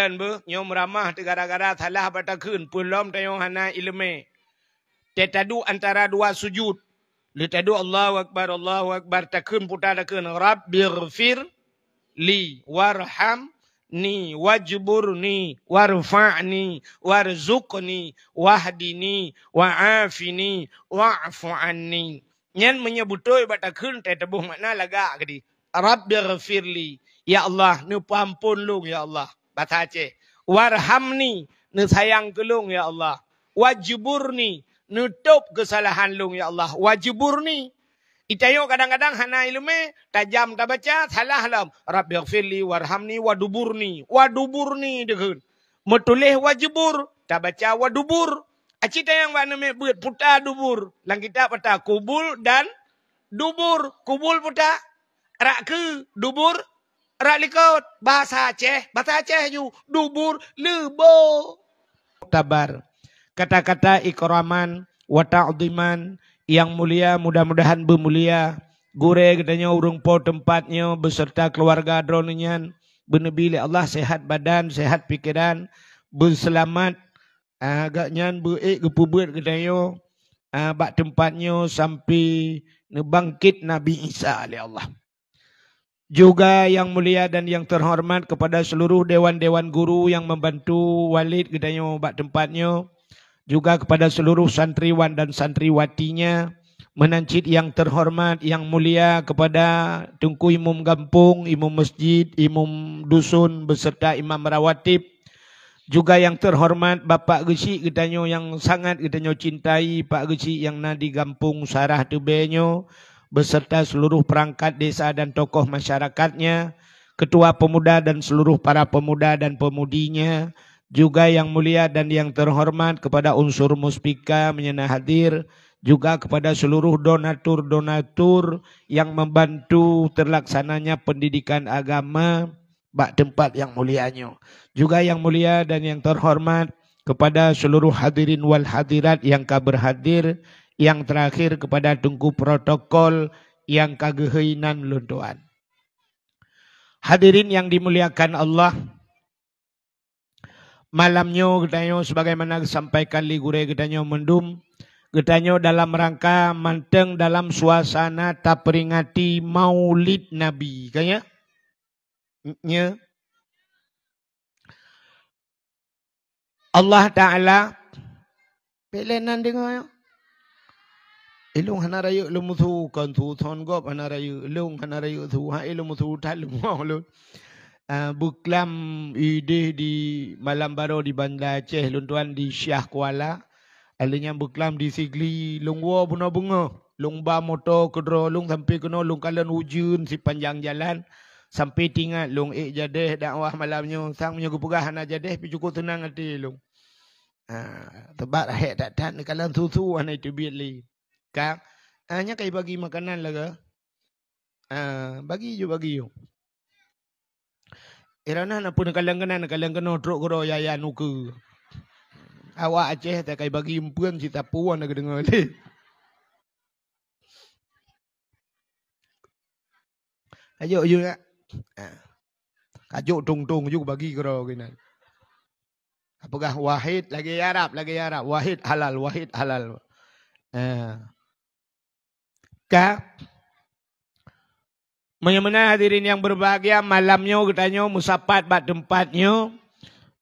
lan be nyom ramah te gara-gara salah bata keun pulom tayo hana ilme. Te tadu antara dua sujud. Le tadu Allahu Akbar takun puta takun Rabbighfir li warhamni wajburni warfa'ni warzuqni wahdini wa'afini wa'fu anni. Nyan menyebutoi batakun te tebuh makna laga kedi. Rabbighfirli, ya Allah nu pampun lung ya Allah. Bahasa Aceh. Warhamni, nu sayang kelung ya Allah. Wajburni, nutup kesalahan lung ya Allah. Wajburni. Itayo kadang-kadang hana ilmu tajam tak baca salah lam. Rabbighfirli warhamni waduburni. Waduburni dekun. Metulih wajibur tak baca wadubur. Aci tayang wa name beut puta dubur. Lang kita peta kubul dan dubur. Kubul puta rak ke dubur rak likot. Bahasa Aceh ju dubur lebo. Tabar. Kata-kata ikraman wa ta'dhiman yang mulia, mudah-mudahan bermulia. Gure katanya urung po tempatnya beserta keluarga dronenyan. Benebili Allah sehat badan, sehat pikiran, berselamat. Agaknya kepubut katanya bak tempatnya sampai nebangkit Nabi Isa oleh Allah. Juga yang mulia dan yang terhormat kepada seluruh dewan-dewan guru yang membantu Walid katanya bak tempatnya. Juga kepada seluruh santriwan dan santriwatinya, menancit yang terhormat, yang mulia kepada Tunku Imam Kampung, Imam Masjid, Imam Dusun beserta Imam Rawatib. Juga yang terhormat Bapak Gesi katanya yang sangat katanya cintai Pak Gesi yang nadi Kampung Sarah Tebenyo beserta seluruh perangkat desa dan tokoh masyarakatnya, ketua pemuda dan seluruh para pemuda dan pemudinya. Juga yang mulia dan yang terhormat kepada unsur muspika menyena hadir. Juga kepada seluruh donatur-donatur yang membantu terlaksananya pendidikan agama bak tempat yang mulianya. Juga yang mulia dan yang terhormat kepada seluruh hadirin wal hadirat yang berhadir. Yang terakhir kepada tunggu protokol yang kageheinan luntuan. Hadirin yang dimuliakan Allah. Malamnya katanya sebagaimana disampaikan li gure katanya mendum. Katanya dalam rangka manteng dalam suasana tak peringati maulid Nabi. Kayaknya. Ya. Allah Ta'ala. Pelenan dengar ya. Ilung hanarayu lumutu kan tu thon gop hanarayu ilung hanarayu tu ha ilumutu talum maulud. Buklam ide di Malam Baru di Banda Aceh, luntuan di Syah Kuala. Alanya buklam di Sigli, lungwa bunga-bunga. Lungba motor kedro lung sampai kena lung kalan ujun si panjang jalan. Sampai tinggal lung jadeh dakwah malamnya. Sang punya kepegah anak jadeh, tapi cukup tenang hati lung. Tebak rahek tak tak, kalan susu anak itu biar li. Kak, hanya kaya bagi makanan lah ke? Bagi je. Irana na pun kalang kena truk kero yaya nuku. Awak Aceh tak kai bagi impuan cita puan nak dengar ni. Ayo nak. Kajuk tung juga bagi kero kena. Apakah wahid lagi Arab. Wahid halal. Kak. Menyemena hadirin yang berbahagia, malamnya katanya musapat bak tempatnya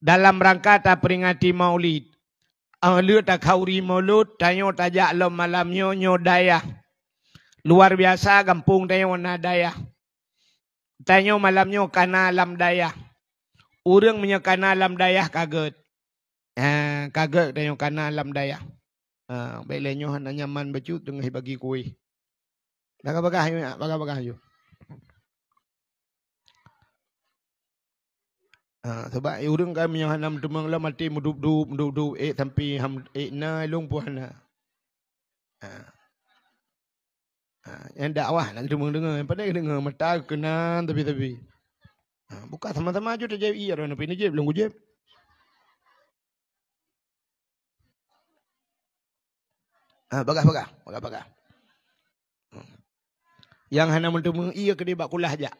dalam rangka tak peringati maulid. Lu tak kauri maulud, tanya tajak lo malamnya nyodayah. Luar biasa kampung tanya warna dayah. Tanya malamnya kana alam dayah. Orang punya kana alam dayah kaget. Kaget tanya kana alam dayah. Baiklah hanya nyaman becut dengan bagi kuih. Bagah you. Sebab orang kami yang hanam temang lah mati muduk-duk sampai na long puana. Yang dakwah nak temang dengar, pandai dengar mata kenan tapi. Buka sama-sama aja terjadi iya orang ini je belum je. Bagah. Yang hanam temang iya ke dia bakulah aja.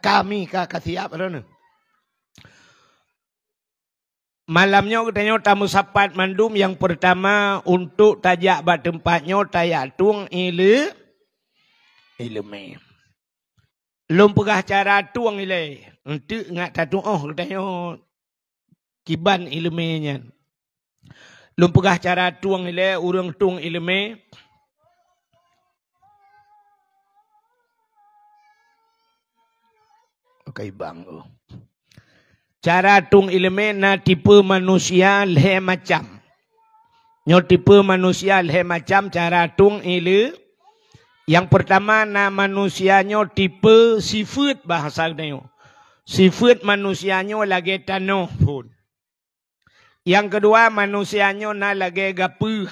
kami kasiap ada. Malamnya katanya tamu sapat mandum yang pertama untuk tajak bat tempatnya tayak tuang ilme. Lom pegah cara tuang ile. Untuk ngat tatu katanya kiban ilmenya. Lom pegah cara tuang ile urang tuang ilme. Okay bang. Cara tung ilme na tipe manusia leh macam. Nyo tipe manusia leh macam cara tung ile. Yang pertama na manusianyo tipe sifat bahasa nyo. Sifat manusianyo lagi tanoh pun. Yang kedua manusianyo na lagi gapuh.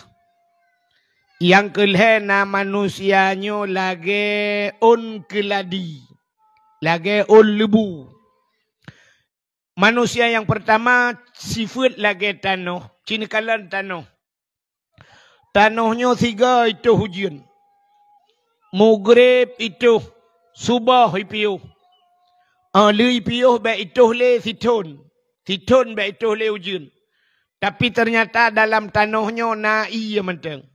Yang kelih na manusianyo lagi on keladi. Lagi on lebu. Manusia yang pertama sifat lagi tanoh. Cinikalan tanoh. Tanohnya 3 itu hujan. Maghrib itu. Subah itu. Lui piuh baik itu le situn. Situn baik itu le hujan. Tapi ternyata dalam tanohnya na iya menteng.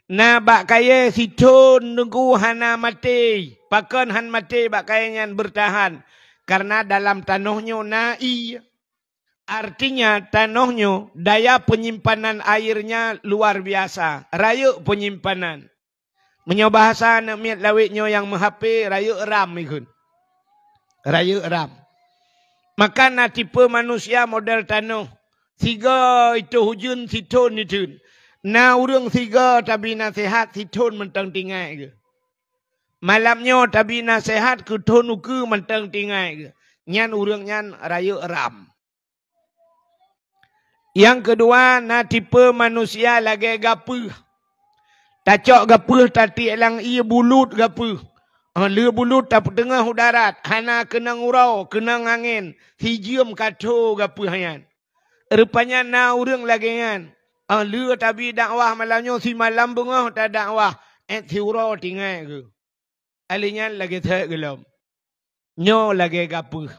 Na bak kaya situn nunggu hana mati. Pakan han mati bak kaya bertahan. Karena dalam tanohnya na'i. Artinya tanohnya daya penyimpanan airnya luar biasa. Raya penyimpanan. Menyoba bahasa miat lawitnya yang menghape raya ram ikun. Raya ram. Maka na tipe manusia model tanoh. 3 itu hujan situn itu. Na urang 3 tapi nasihat situn mentang tinggal ke. Malamnya tapi nasihat ke tonu ke mentang tinggal ke. Nyan urang nyan raya ram. Yang kedua na tipe manusia lagi gapuh. Tacok gapuh tati elang ia bulut gapuh. Le bulut tak tengah udarat. Hana kena ngurau, kena angin. Hijium kaco gapuh yan. Rupanya na urang lagi yan. Le tapi dakwah malamnya si malam bengah tak dakwah. Si urau tinggal ke. Alinya lagi tak gelap. Nyo lagi gapuh.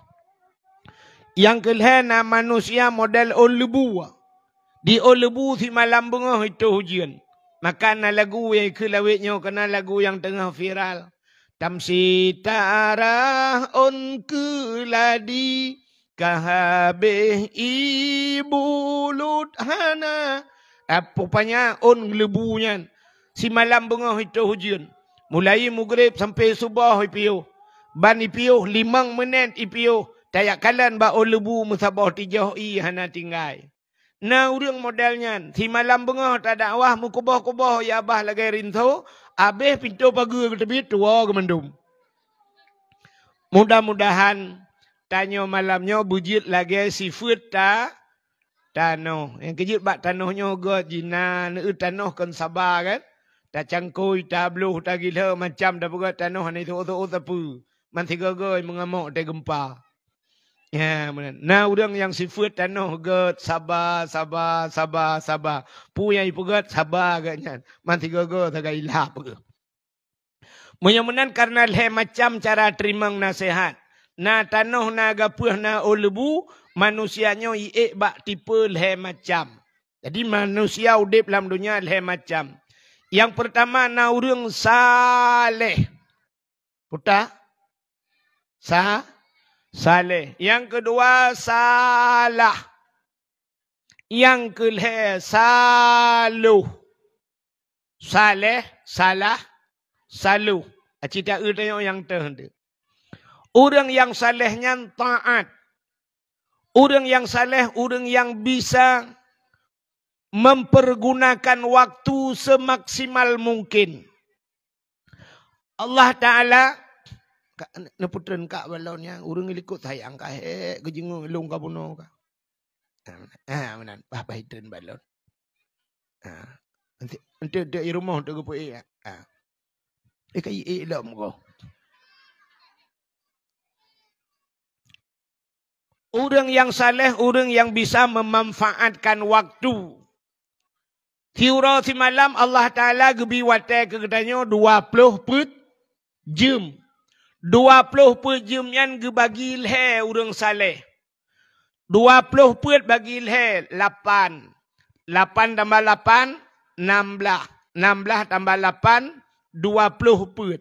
Yang kelih na manusia model olebu. Di olebu si malam bengah itu hujan. Maka na lagu yang kelawitnya kena lagu yang tengah viral. Tamsi ta'arah on keladi. Kahabeh ibulut hana. Rupanya on lebunya. Si malam bengah itu hujan. Mulai maghrib sampai subah ipiuh. Ban ipiuh 5 minit ipiuh. Tayak kalan ba olebu musabah 3 hana tinggal. Na urang modelnya. Si malam bengah tak dakwah mukubah-kubah ya abah lagi rinso. Abeh pintu pagar ke tepi tua ke mendum. Mudah-mudahan tanya malamnya bujit lagi sifat tak tanoh. Yang kejut bak tanohnya ke jinan. Tanoh kan sabar kan. Tak cangkui, tak beluh, tak gila macam dah buat tanoh ni tu apa. Manti gagai mengamuk tak gempa. Ya, benar. Nah, orang yang sifat tanoh get sabar. Punya ibu get sabar katnya. Manti gagai tak gila apa. Mudah-mudahan karena leh macam cara terima nasihat. Na tanoh na gapuh na olebu manusianya iek bak tipe leh macam. Jadi manusia udip dalam dunia leh macam. Yang pertama na urang saleh. Puta? Saleh. Yang kedua salah. Yang kelih saluh. Saleh, salah, saluh. Cita tengok yang terhendak. Orang yang salehnya taat. Orang yang saleh, orang yang bisa mempergunakan waktu semaksimal mungkin. Allah Ta'ala neputren kak balonnya urang ilikut sayang kah gejingung ilung ka buno ka. Menan bah baiten balon. Nanti di rumah tu gepo ya. Kai ilom ko. Orang yang saleh, orang yang bisa memanfaatkan waktu. Tiura si malam Allah Ta'ala gebi watai ke katanya 20 jam. 20 per jam yan ge bagi leh urang saleh. 20 per bagi leh 8. 8 tambah 8 16. 16 tambah 8 20 per.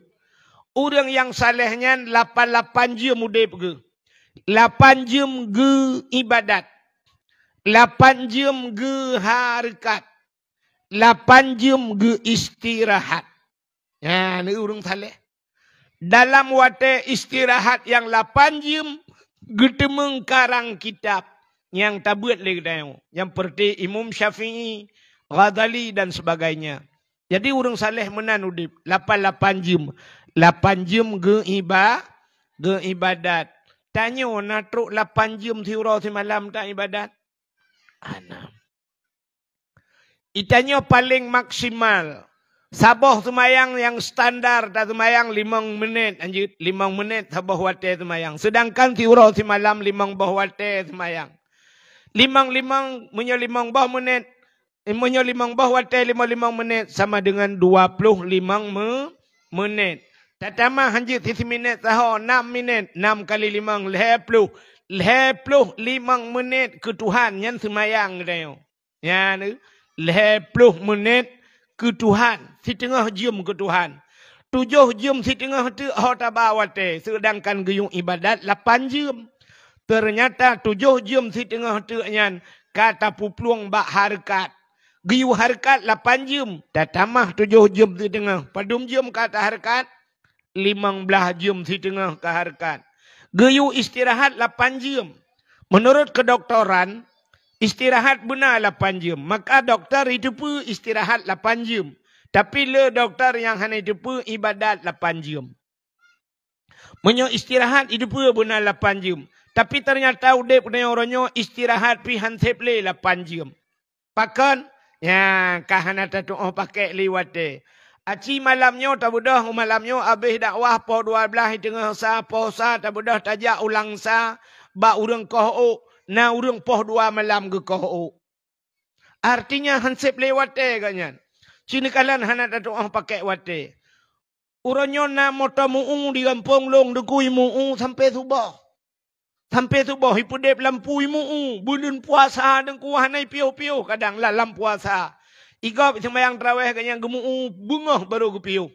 Urang yang salehnya 8 jam udip ge. 8 jam ge ibadat. 8 jam ge harakat. 8 jam ge istirahat. Ya, ni urang saleh. Dalam wate istirahat yang 8 jam, getemeng karang kitab yang tabuat lagi dayo. Yang seperti Imam Syafi'i, Ghazali dan sebagainya. Jadi urang saleh menan udip 8 jam. 8 jam ge ibadat. Tanya natruk 8 jam tiura si malam tak ibadat? Ana. Itanya paling maksimal. Sabah semayang yang standar tak semayang 5 menit. Anjir 5 menit sabah wate semayang. Sedangkan tiura si malam 5 bah wate semayang. 5 bah menit. Imunya 5 bah wate 5 menit sama dengan 25 menit. Tatama hanjit 3 minit tahu 6 minit. 6 kali 5 50. 50 5 menit ke Tuhan yang semayang dayo. Ya ni 50 menit ke Tuhan. Setengah jam ke Tuhan. 7 jam setengah tu hotabawate. Sedangkan geyung ibadat 8 jam. Ternyata 7 jam setengah tu nyan kata pupluang bak harkat. Geyu harkat 8 jam. Tatamah 7 jam setengah. Padum jam kata harkat 15 jam setengah ke harkat. Geyu istirahat 8 jam. Menurut kedoktoran, istirahat benar 8 jam. Maka doktor itu pun istirahat 8 jam. Tapi le doktor yang hanya itu pun ibadat 8 jam. Menyo istirahat itu pun benar 8 jam. Tapi ternyata udah punya orangnya istirahat pi hansip le 8 jam. Pakan, ya kahana tatu pakai liwate. Aci malamnya tak budah malamnya habis dakwah po 12 tengah sa po sa tak budah tajak ulang sa ba urang koh na urang poh 2 malam ke koh. Artinya hansip lewate ganyan. Sini kalian hana datuk pakai wate. Urangnya na motor muung di kampung long dekui muung sampai subuh. Sampai subuh ipudep lampui muung bulan puasa dengku hanai piu-piu kadang lalam puasa. Igop sembahyang tarawih ganyan gemu bunga baru gupiu.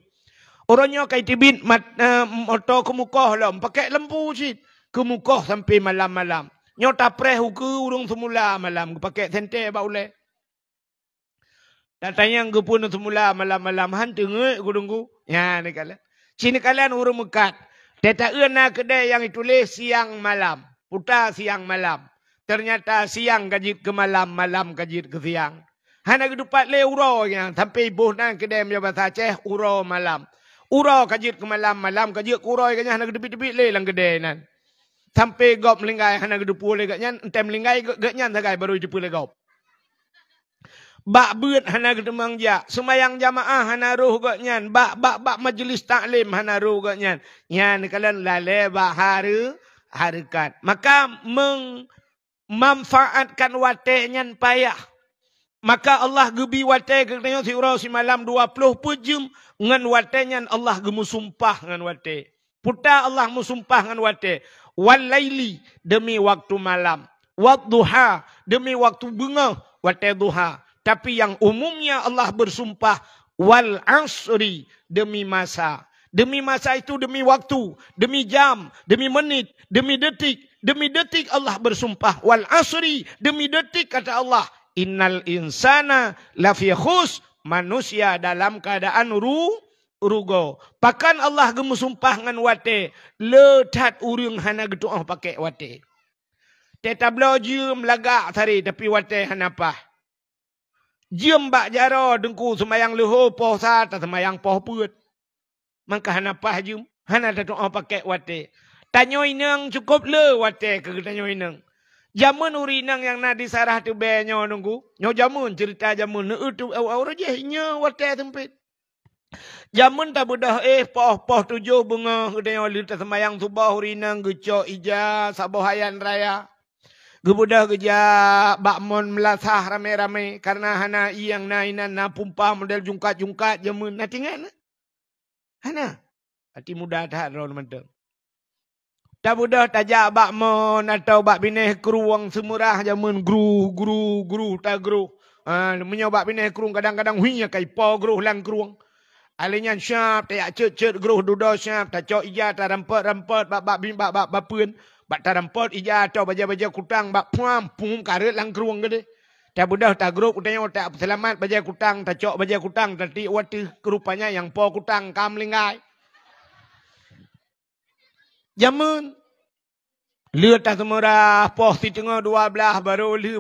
Orangnya kai tibit motor ke muka lam pakai lampu sit ke muka sampai malam-malam. Nyota preh ke urung semula malam pakai sente ba ule. Datanya ke pun semula malam-malam hantu nge gudungku. Ya ni kalian. Sini kalian urung mekat. Data euna kedai yang ditulis siang malam, putar siang malam. Ternyata siang kajit ke malam, malam kajit ke siang. Hana kedupat le uro yang sampai ibu nang kedai dia bahasa Aceh uro malam. Uro kajit ke malam, malam kajit ke uro kanya hana kedepit-depit le lang kedai nan. Sampai gop melingkai hana kedupu le kanya entem melingkai kanya sagai baru jepu le gop. Bak beut hana kedemang ja, semayang jamaah hana ruh kanya, bak majlis taklim hana ruh kanya. Yan kalian lale bak harakat. Maka memanfaatkan wate nyan payah. Maka Allah gebi wate katanya si urau si malam 20 pejam ngan wate nyan Allah gemu sumpah ngan wate. Puta Allah musumpah ngan wate. Wal laili demi waktu malam. Wad duha demi waktu bunga wate duha. Tapi yang umumnya Allah bersumpah wal asri demi masa. Demi masa itu demi waktu, demi jam, demi menit, demi detik Allah bersumpah wal asri demi detik kata Allah. Innal insana lafi khus, manusia dalam keadaan rugo. Pakan Allah gemu sumpah ngan wate, letat urang hana getuah pakai wate. Teta blo jiem lagak tari tapi wate hana pah. Jiem bak jaro dengku semayang leho poh sa ta semayang poh puet. Maka hana pah jiem, hana getuah pakai wate. Tanyo inang cukup le wate ke tanyo inang. Jamun urinang yang nadi sarah tu benyo nunggu. Nyo jamun cerita jamun. Itu orang je nya wate sempit. Jamun tak budah poh 7 bunga. Kedai lita semayang subah urinang. Gecok ija sabohayan raya. Gebudah geja bakmon melasah rame-rame. Karena hana iyang nainan na pumpah model jungkat-jungkat jamun. Nah tinggal. Hana. Hati muda tak orang mentang. Tak mudah tajak bak mon atau bak bineh keruang semurah jamun gru tak gru. Menyobak bineh keruang kadang-kadang huinya kai po gru lang keruang. Alinya syap tak cet gru dudo syap tak cok ija tak rampet bak pun bak tak rampet ija atau baja kutang bak pum karet lang keruang gede. Tak mudah tak gru kutanya tak selamat baja kutang tak cok baja kutang tadi waktu kerupanya yang po kutang kam linggai. Jamun lưa ta semurah poh ti tengah 12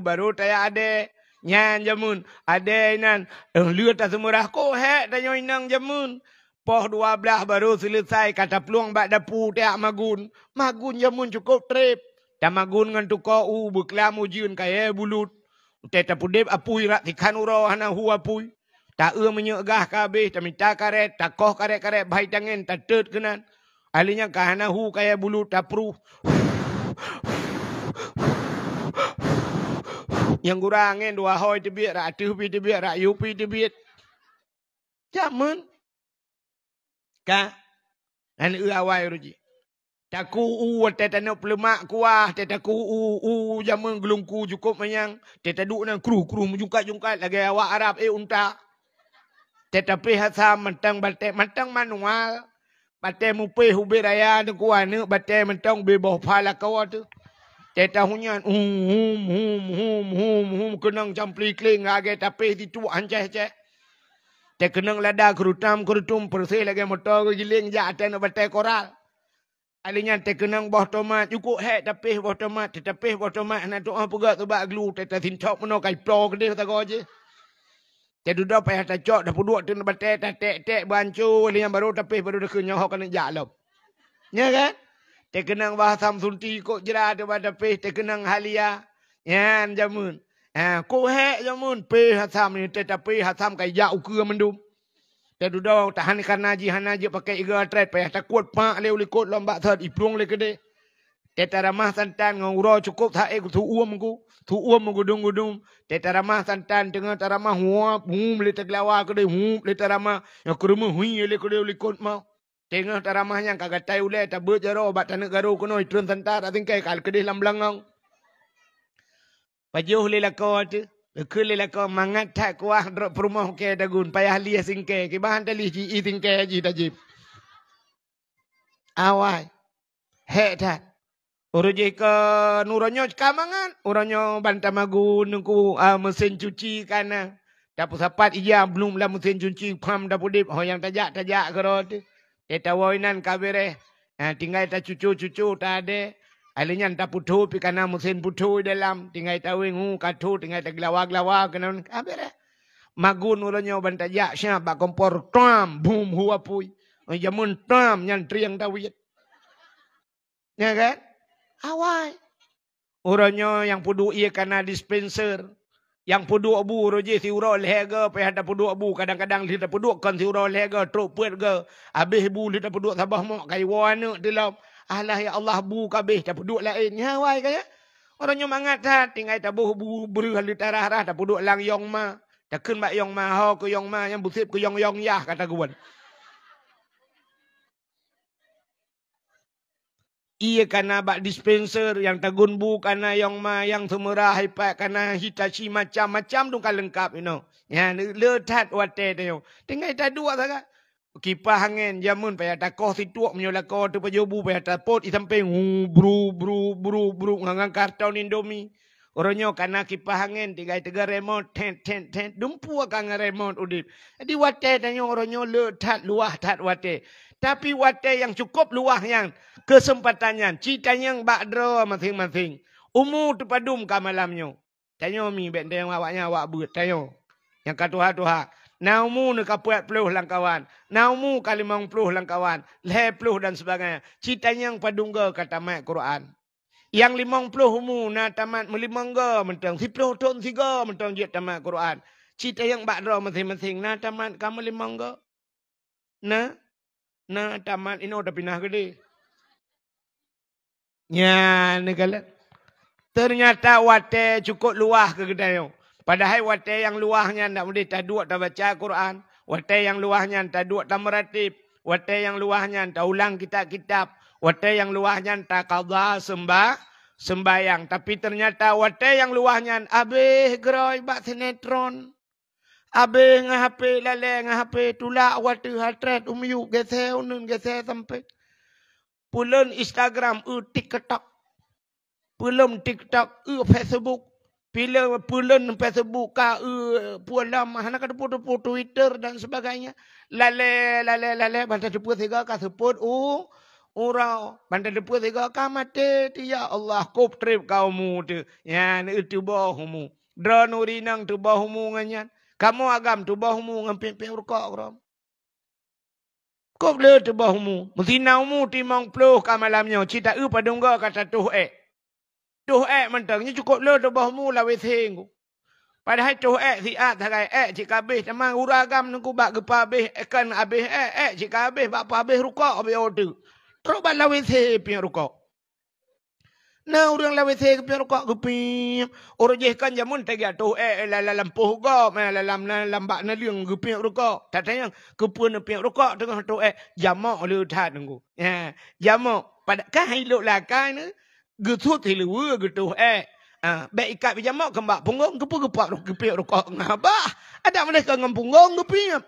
baru taya ade nyan jamun ade nan lưa ta semurah ko he tanyo inang jamun poh 12 baru selesai kata peluang bak dapu tak magun jamun cukup trip tak magun ngan tuko beklam ujun kaya bulut teta pudep apui rak tikan uro hana hu apui tak menyegah kabeh tak minta karet tak koh karet baik tangan tak tet kenan alinya kahana hu kaya bulut tak pru yang kurangin dua hoi tebit rak tu pi tebit rak yupi tebit jamun ka an awai ruji taku teta nak pelemak kuah teta ku jamun gelungku cukup menyang teta duk nang kru menjungkat lagi awak Arab unta teta pi hasam mentang manual bate mupe hubi raya tu kuah ne bate mentang beboh pala kau tu teta hunyan kenang campli kling age tapi ditu anceh te kenang lada kerutum persih lagi motor giling ja aten bate koral alinya te kenang boh tomat cukup he tapi boh tomat na tu apa tu bak glu teta sintok meno kai pro gede ta go je te duduk payah ta cok dah puduk tu bate ta tek bancu alinya baru tapi baru dah kenyah kan jalop ya kan te kenang bahasam sunti kok jera tu pada pe te kenang halia yan jamun ko he jamun pe hasam ni te tapi hasam kai ja ukeur mendum te duduk tahan hanaji pakai iga tret payah takut pak leu likut lomba thad iprung le kede te taramah santan ngoro cukup tha ek tu uam ku dung te taramah santan tengah taramah huap le teglawa kede le taramah yang kerumu hui le kede likut mau tengah taramah yang kagak tai ule ta berjaro bat tanah garu kono itun santar atingkai kal kede lam langau pajuh le lako tu Kuli lako mangat tak kuah drop rumah ke dagun payah liya singke ke bahan tali ji singke ji tajib awai he tak uruji ke nuronyo kamangan uronyo bantamagun nungku mesin cuci kana dapat sapat iya belum lah mesin cuci pam dapat dip yang tajak kerot eta woinan kabere tinggal ta cucu ta ade alinya ta putu pi kana mesin putu dalam tinggal ta wengu katu tinggal ta glawa kana kabere magun uronyo bantajak sya ba kompor tam bum huwa pui jamun tam nyan triang dawit ya kan awai uronyo yang pudu ia kana dispenser yang pudu abu roje si uro lehega pe ada pudu abu kadang-kadang lita pudu kan si uro lehega truk puet ge habis bu lita pudu sabah mak kai wana dalam alah ya Allah bu kabeh ta pudu lain ya wai kaya orang mangat hat tinggal ta bu beri hali tarah ta pudu lang yong ma ta keun bak yong ma ho ke yong ma yang busip ke yong yah kata guan iya kana bak dispenser yang tagun bu kana yong ma yang semurah hipat kana Hitachi macam-macam dong lengkap ya letat wate tu tinggal ta dua saja kipas angin jamun payah takoh situak menyolako tu pajobu payah tapot i samping bru ngangang karton Indomie orangnya kana kipas angin tiga remote ten dumpu kang remote udip jadi wate tanya orangnya letat luah tat wate tapi wate yang cukup luah yang kesempatannya citanya yang bakdro masing-masing umur tu padum ka malamnya tanya mi benda yang awaknya awak buat tanya yang katuha naumu ni kapuat peluh langkawan. Naumu kalimang peluh langkawan. Leh peluh dan sebagainya. Citanya yang padungga kata mat Quran. Yang 50 mu na tamat melimangga mentang. 10 tahun 3 mentang jet tamat Quran. Cita yang bakdra masing-masing na tamat kamu limangga. Na tamat ini udah pindah gede. Ya negala. Ternyata wate cukup luah ke gedaya. Padahal wate yang luahnya tak boleh tak duduk tak baca Quran. Wate yang luahnya tak duduk tak meratib. Wate yang luahnya tak ulang kitab-kitab. Wate yang luahnya tak qadha sembayang. Tapi ternyata wate yang luahnya abih gerai bak sinetron. Abih ngah HP lale ngah HP tulak wate hatret umyu gese unun gese sampai. Pulun Instagram TikTok. Pulun TikTok Facebook. Pulun Facebook ka pulam mana kada foto Twitter dan sebagainya. Lale bantai depu tiga ka sebut urau bantai depu tiga ka mate ti ya Allah kop trip kaumu tu. Ya ni itu bahumu. Drone urinang tu bahumu nganyan. Kamu agam tu bahumu ngamping rukak orang. Kop le tu bahumu. Mutinaumu timang puluh ka malamnya. Cita padungga kata tuh Tuh mentangnya cukup le tu bahumu la wetheng. Padahal tuh si thagai cik kabeh tamang uragam nungku bak gepa abeh kan abeh cik kabeh bak pa abeh rukak abeh order. Terus bak la wethe pi rukak. Nah urang la wethe pi rukak gepi. Orang je kan jamun tega tuh la lampuh go lam lambak na liang gepi rukak. Tatanya kepun pi rukak tengah tuh jamak le that nunggu. Ya jamak pada kai lo la kai ne. Getut hi lewe gitu baik ikat pijamak kembak punggung gepu-gepak gepiak rokok ngabah ada mereka ngam punggung gepiak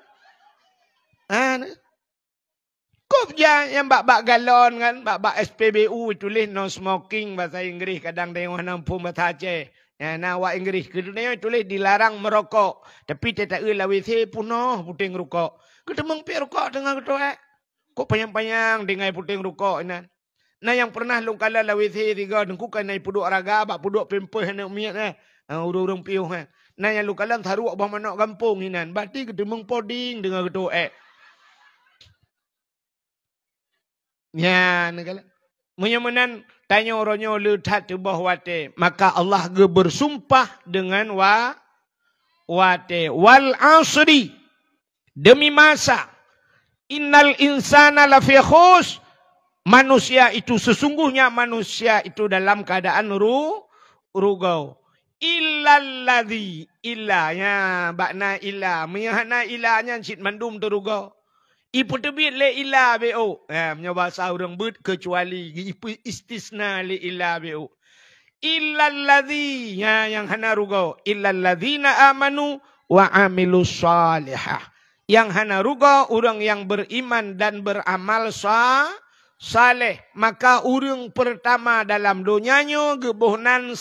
kop yang bak galon kan bak SPBU tulis no smoking bahasa Inggeris kadang tengok nampu matace nah wa Inggeris kedua tulis dilarang merokok tapi tetap lawisi punoh puting rokok ketemang pi rokok tengah ketua kok panjang-panjang dengan puting rokok ini. Nah yang pernah lu kala lawisi tiga dengku kan naik puduk raga bak puduk pempeh nak miat urung piuh nah yang lu kala tharu abah manok kampung inan berarti kedemeng poding dengan ketua ya negala menyemenan tanya orangnya letat tu bah wate maka Allah ge bersumpah dengan wate wal asri demi masa innal insana lafi khus manusia itu sesungguhnya manusia itu dalam keadaan rugau. Illalladzi illanya bakna illa miyahna illanya cit mandum tu rugau. Ipu tebit le illa bo. Nya bahasa orang bet kecuali ipu istisna le illa bo. Illalladzi yang hana rugau. Illalladzina amanu wa amilus salihah. Yang hana rugau orang yang beriman dan beramal saleh, maka urang pertama dalam dunianya gebuhnan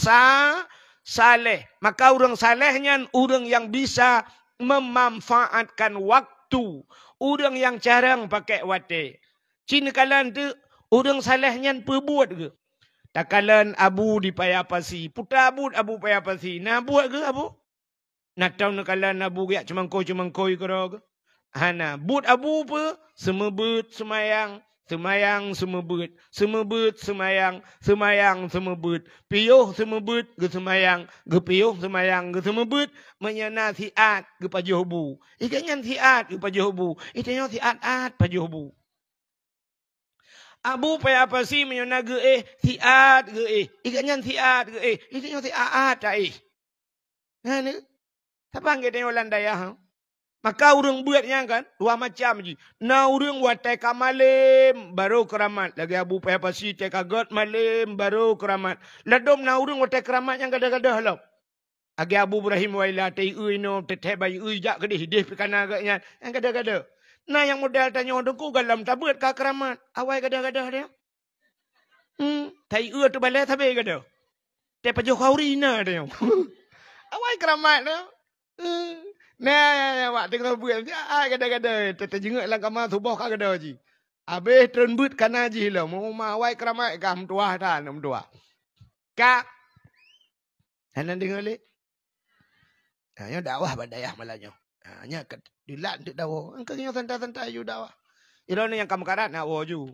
saleh. Maka urang salehnya urang yang bisa memanfaatkan waktu. Urang yang jarang pakai wate. Cina kalan tu urang salehnya perbuat ke? Tak kalan abu di payapasi. Puta abu payapasi. Nah buat ke abu? Nak tahu nak kalan abu giat cemangkoi ke? Hana but abu pe semebut semayang. Semayang semebut semayang semebut piuh semebut ge semayang ge piuh semayang ge semebut menyana siat ge pajohbu ikannya siat ge pajohbu ikannya siat pajohbu abu pa apa sih menyana ge siat ge ikannya siat ge ikannya siat ta nah ni tapang ge tengok landaya maka urang buatnya kan dua macam je. Na urang buat teka malam baru keramat. Lagi abu payah pasi teka god malam baru keramat. Ladom na urang buat teka keramat yang gada-gada halau. Agi abu Ibrahim waila tei uino teteh bayi jak kedih deh pikana agaknya yang gada-gada. Nah yang modal tanya odongku galam tabut ka keramat. Awai gada-gada dia. Tai tu balai tabe gada. Teh pajoh kaurina dia. Awai keramat dia. Nah, wak tengok buat gada-gada tete jenguk lang kamar subuh ka gada ji. Habis terbut kana ji lah mau mawai keramat kam tua dah nam tua. Ka hanan dengar le. Nya dakwah badayah malanya. Nya dilat untuk dakwah. Engkau santai-santai you dakwah. Irone yang kamu karat nak ju.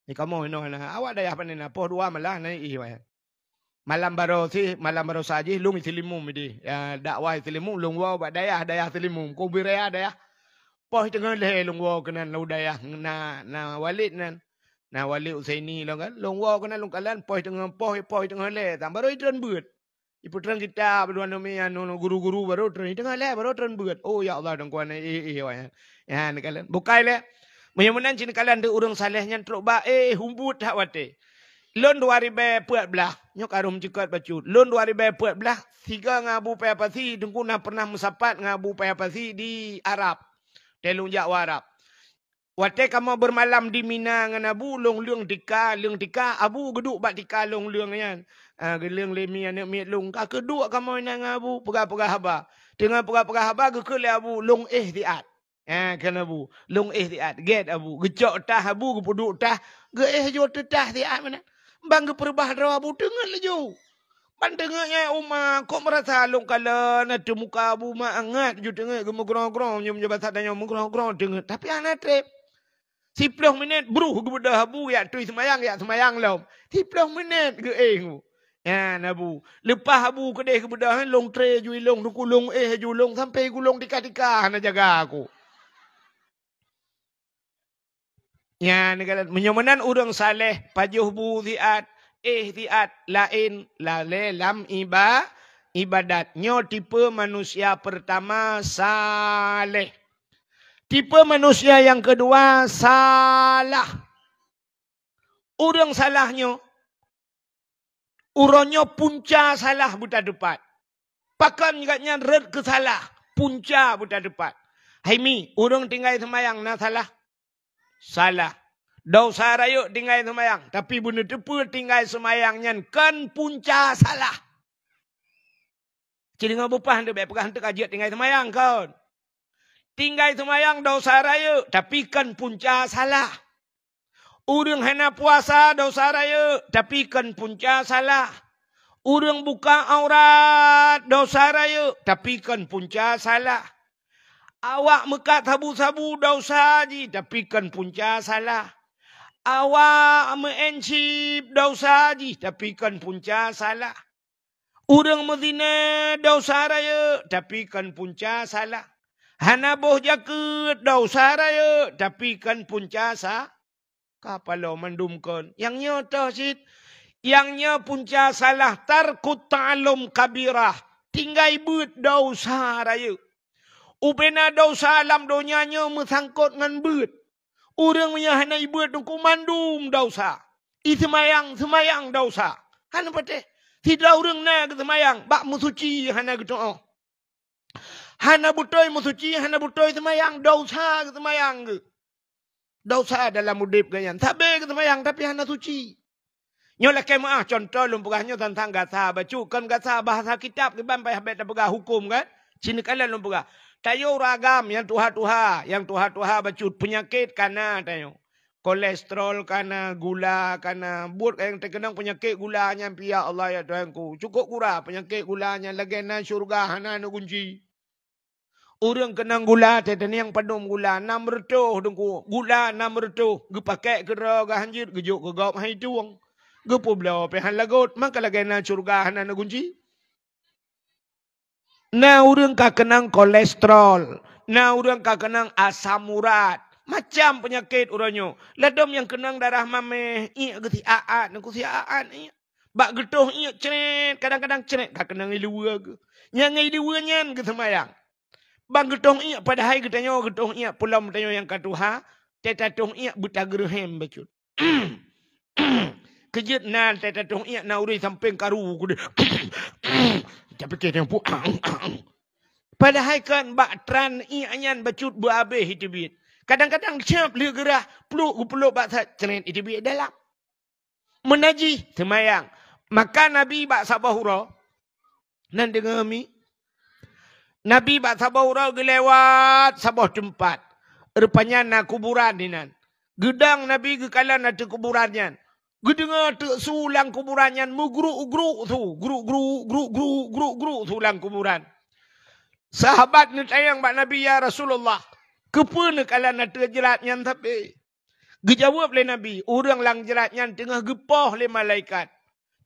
Ni kamu ino na awak dayah panena poh dua malah na iwai. Malam baru saja lung islimum di dakwah islimum lung wau dayah islimum ko biraya dayah poh tengah le lung wau kenan lu dayah na walid nan na walid usaini lo kan lung wau kenan lung kalan poh tengah le tam baru itran beut ipu tran kita berduan nomi anu guru-guru baru tran tengah le baru tran beut oh ya Allah dong kuan ya ni kalan bukai le Menyamanan cina kalan de urang salehnya teruk ba humbut hak wate. Lon 2014 nyok arum cekat bacut. Lon 2014 tiga ngabu payapasi dengkuna pernah musapat ngabu payapasi di Arab. Telung Jawa Arab. Wate kamu bermalam di Mina dengan abu long tika abu geduk bak tika long yan. Gelung lemi anak miat long ka keduk kamu nang abu pegah haba. Tengah pegah haba ke le abu long ihtiat. Kan abu long ihtiat get abu gecok tah abu gepuduk tah ge jo tetah tiat mana. Bang ke perbah rawa abu tengah lejo. Pandengnya umma kok merasa long kala na muka abu ma angat ju tengah gemogrong-grong nyum jabat sadanya gemogrong-grong tengah tapi anak trep 10 minit bruh kebedah abu ya tui semayang lom 10 minit ke ya nabu lepas abu kedai kebedah long tre ju long kulung ju long sampai gulung tika-tika na jaga aku ya negara menyamanan urang saleh pajuh bu ziat ihtiat lain lale lam ibadatnya tipe manusia pertama saleh. Tipe manusia yang kedua salah. Urang salahnya uronyo punca salah buta depan. Pakan katnya red ke salah, punca buta depan. Hai mi, urang tinggal semayang na salah. Salah. Dosa rayu tinggal semayang. Tapi benda tepu tinggal semayangnya kan punca salah. Jadi ngapa apa hendak baik pegang hendak ajiat tinggal semayang kawan. Tinggal semayang dosa rayu tapi kan punca salah. Urang hena puasa dosa rayu tapi kan punca salah. Urang buka aurat dosa rayu tapi kan punca salah. Awak mekat sabu-sabu dosa ji tapi kan punca salah. Awak meencip dosa ji tapi kan punca salah. Urang mezina dosa rayu tapi kan punca salah. Hana boh jaket dosa raya tapi kan punca sa kapalo mendumkan yang nyata sit yang nya punca salah tarkut ta'allum kabirah tinggal but dosa raya upena dosa alam donyanya mesangkut ngan but urang nya hana ibut dengku mandum dosa semayang dosa hana pateh tidak urang na ke semayang bak musuci hana gitu hana butoi musuci, hana butoi semayang, dosa ke semayang ke. Dosa dalam udip ganyan. Sabe ke semayang tapi hana suci. Nyolah kemah contoh lumpugahnya tentang gasa bacu. Kan gasa bahasa kitab ke bampai habis pegah hukum kan. Sini kalian lumpugah. Tayo ragam yang tuha-tuha. Yang tuha-tuha bacu penyakit kana tayo. Kolesterol kana, gula kana. Buat yang terkenang penyakit gulanya. Ya Allah ya Tuhanku. Cukup kurang penyakit gulanya. Lagena syurga hana nu kunci. Orang kenang gula, tetani yang padum gula, 6 retuh dengku. Gula 6 retuh. Ge pakai kera ge hanjir, ge juk ge gop hai tuang. Ge publau pehan lagot, maka lagi na surga hana na kunci. Na orang ka kenang kolesterol. Na orang ka kenang asam urat. Macam penyakit uranyo. Ladom yang kenang darah mameh, iya ge tiaat, nangku tiaat iya. Bak getuh iya ceret, kadang-kadang ceret ka kenang ilua ge. Yang ilua nyan ge semayang. Bang getong iya pada hari katanya getong iya pulau katanya yang katuha tetatong iya buta gerhem bacut. Kejut nan tetatong iya nauri sampai karu kuda. Tapi kita pu. Pada hari kan bak tran iya nyan bacut buabe hitibit. Kadang-kadang siap lihat gerah peluk bak ceret hitibit dalam. Menaji semayang. Maka Nabi bak sabahura nan dengar mi. Nabi bak sabah urau gelewat sabah tempat. Rupanya na kuburan dinan. Gedang Nabi ke kalan ada kuburannya. Gedengar tu sulang kuburannya mugru-gru tu. Gru sulang kuburan. Sahabat ni tayang bak Nabi ya Rasulullah. Kepun kalan ada jeratnya tapi. Gejawab le Nabi. Orang lang jeratnya tengah gepoh le malaikat.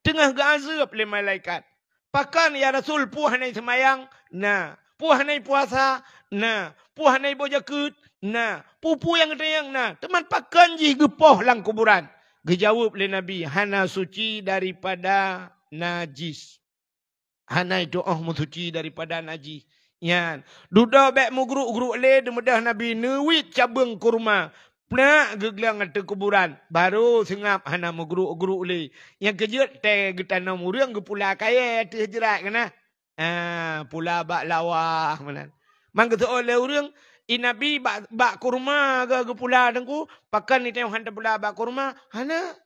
Tengah gazab le malaikat. Pakan ya Rasul puhanai semayang. Nah. Puhanai puasa, nah. Puhanai bojakut, nah. Pupu yang tayang, nah. Teman pakan je gepoh lang kuburan. Gejawab le Nabi, hana suci daripada najis. Hana itu suci daripada najis. Yan. Duda bek mu gru le demedah Nabi neuit cabang kurma. Pernah geglang ada kuburan. Baru sengap hana meguruk-guruk li. Yang kejut teh getana murang ke pula kaya teh jerat kena. Pula bak lawah manan. Mang kata oleh urang inabi bak kurma ke pula tengku pakan ni tengok handa pula bak kurma hana.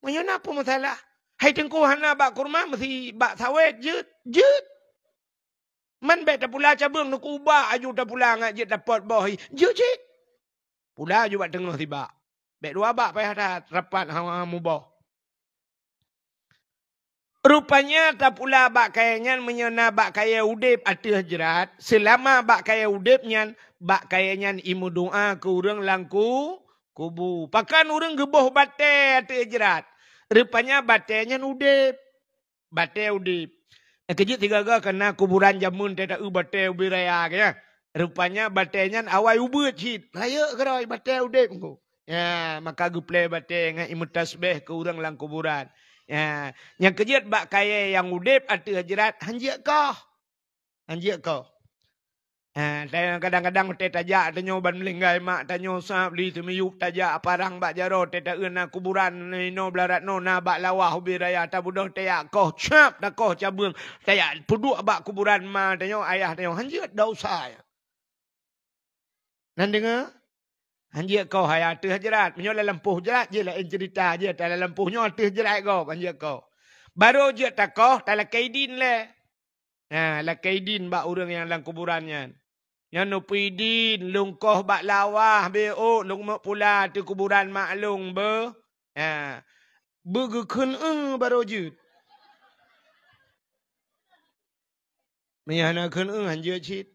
Mayo napa masalah? Hai tengku hana bak kurma mesti bak sawit jut. Man bet pula cabang nak ubah aju tak pula ngajit dapat bohi. Jut. Pula juga tengah tiba. Bek dua bak payah dah rapat hang mubah. Rupanya tak pula bak kayanya menyena bak kaya udip atih jerat. Selama bak kaya udipnya bak kayanya imu doa ke urang langku kubu. Pakan urang geboh bate atih jerat. Rupanya batenya udip. Bate udip. Kejut tiga kena kuburan jamun tidak bate ubi raya kaya. Rupanya batenya awal ubut hit. Raya keroi bate udip ku. Ya, maka guplay bate dengan imu tasbih ke urang lang kuburan. Ya, yang kejut bak kaya yang udip atau jerat hanjik kau. Hanjik kau. Kadang-kadang te tajak tanyo ban melinggai mak tanyo sap li tumiyup tajak parang bak jaro te ta euna kuburan no blarat no na bak lawah ubi raya ta budoh te ya kau cap ta kau cabung te ya puduk bak kuburan ma tanyo ayah tanyo hanjik dosa ya. Nan dengar? Hanjik kau hai atih jerat. Menyo dalam lempuh jerat je lah cerita je. Dalam lempuhnya atih jerat kau. Hanjik kau. Baru je tak kau. Tak lakaidin le. Lakaidin bak orang yang dalam kuburannya. Yang nupidin. Lungkoh bak lawah. Be'uk. Lung mak pula tu kuburan maklung be. Begekun baru je. Menyana kun hanjik cit.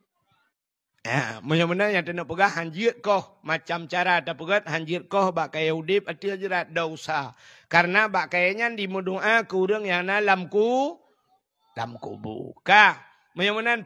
Mana-mana yang nak pegah hanjir koh. Macam cara tak pegat hanjir koh bak kaya udip atil jerat dosa. Karena bak kayanya di doa kurang yang dalam buka. Mana-mana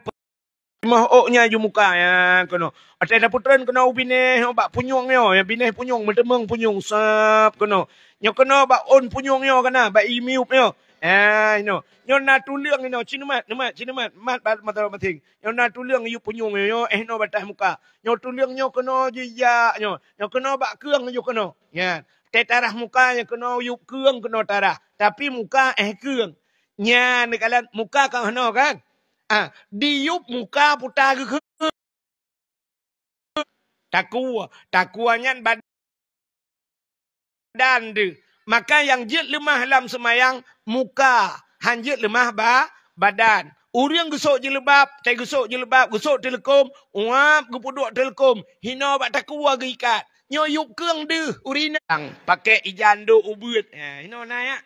mah oknya ju muka ya kono. Ate da putren kena ubine bak punyong yo. Yang bine punyong medemeng punyong sap kono. Nyo kena bak on punyong yo kana bak imiup yo. Ino. Nyo na tuliang ino cinemat mat mata mating. Nyo na tuliang yu punyung yo no batah muka. Nyo tuliang nyo kena jia nyo. Nyo kena bak keung yo kena. Ya. Te tarah muka nyo kena yu keung kena tarah. Tapi muka keung. Nya nekalan muka kan hano kan. Diup muka putar ke takuannya badan tu. Maka yang jit lemah dalam semayang muka, hanjit lemah badan. Urang gesok jilbab, tai gesok jilbab, gesok telekom, uap gepuduk telekom, hina bak takua ge ikat. Nyoyup keung deh urinang, pakai ijanduk ubut. Hina na ya.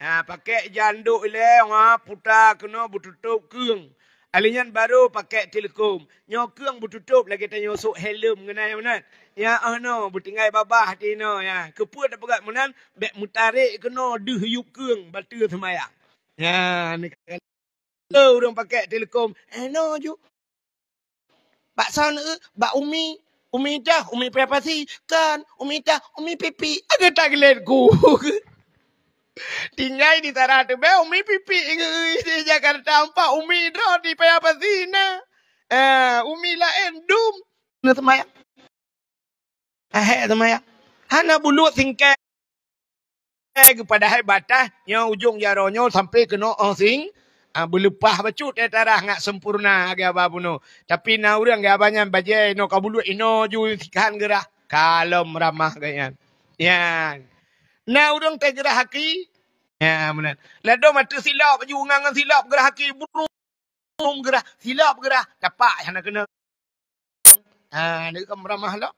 Pakai janduk ile putar kena bertutup keung. Alinyan baru pakai telekom. Nyo keung bertutup lagi tanya sok helm kena menan. Ya no bertinggai babah tino ya. Keput dak pegat menan bek mutarik kena deh yup keung batu semayang. Ya ni kalau orang pakai telekom. No ju. Bak son bak umi dah, umi prepasi kan, umi dah, umi pipi. Ada tak geletku. Tinggal di tanah tu, umi pipi di Jakarta empat umi dah di apa sina. Umi lah endum. Nak semayang. Semayang. Hana bulu singkai kepada hai batas yang ujung jaronyo sampai kena sing. Berlepah bacut tarah ngak sempurna agak apa puno. Tapi na urang gak banyak bajai no kabulu ino ju sikan gerah. Kalem ramah ganyan. Ya. Na urang teh gerah haki. Ya benar. Lado mata silap baju ngangan silap gerah haki burung gerah silap gerah dapat hana kena. Dia kan ramah lo.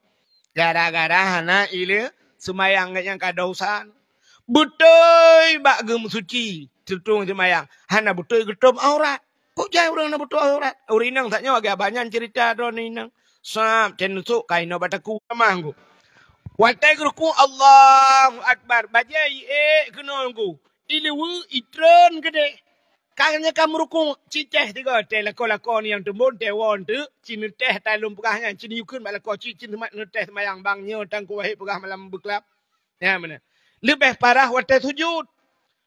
Gara-gara hana ile semayang yang kadausan. Betul bak gem suci tutung semayang. Hana betul getom aurat. Kok jai orang na betul aurat. Urinang taknya agak banyak cerita ron inang. Sam cenusuk kaino bataku manggu. Watai ruku Allahu Akbar. Bajai kena angku. Ilewu itren gede. Kayaknya kamu ruku ciceh tiga teh lako ni yang tembon teh won tu cini teh talum pegahnya cini yukun bak lako cicin temat teh semayang bangnya tangku wahid pegah malam beklap. Ya mana. Lebih parah watai sujud.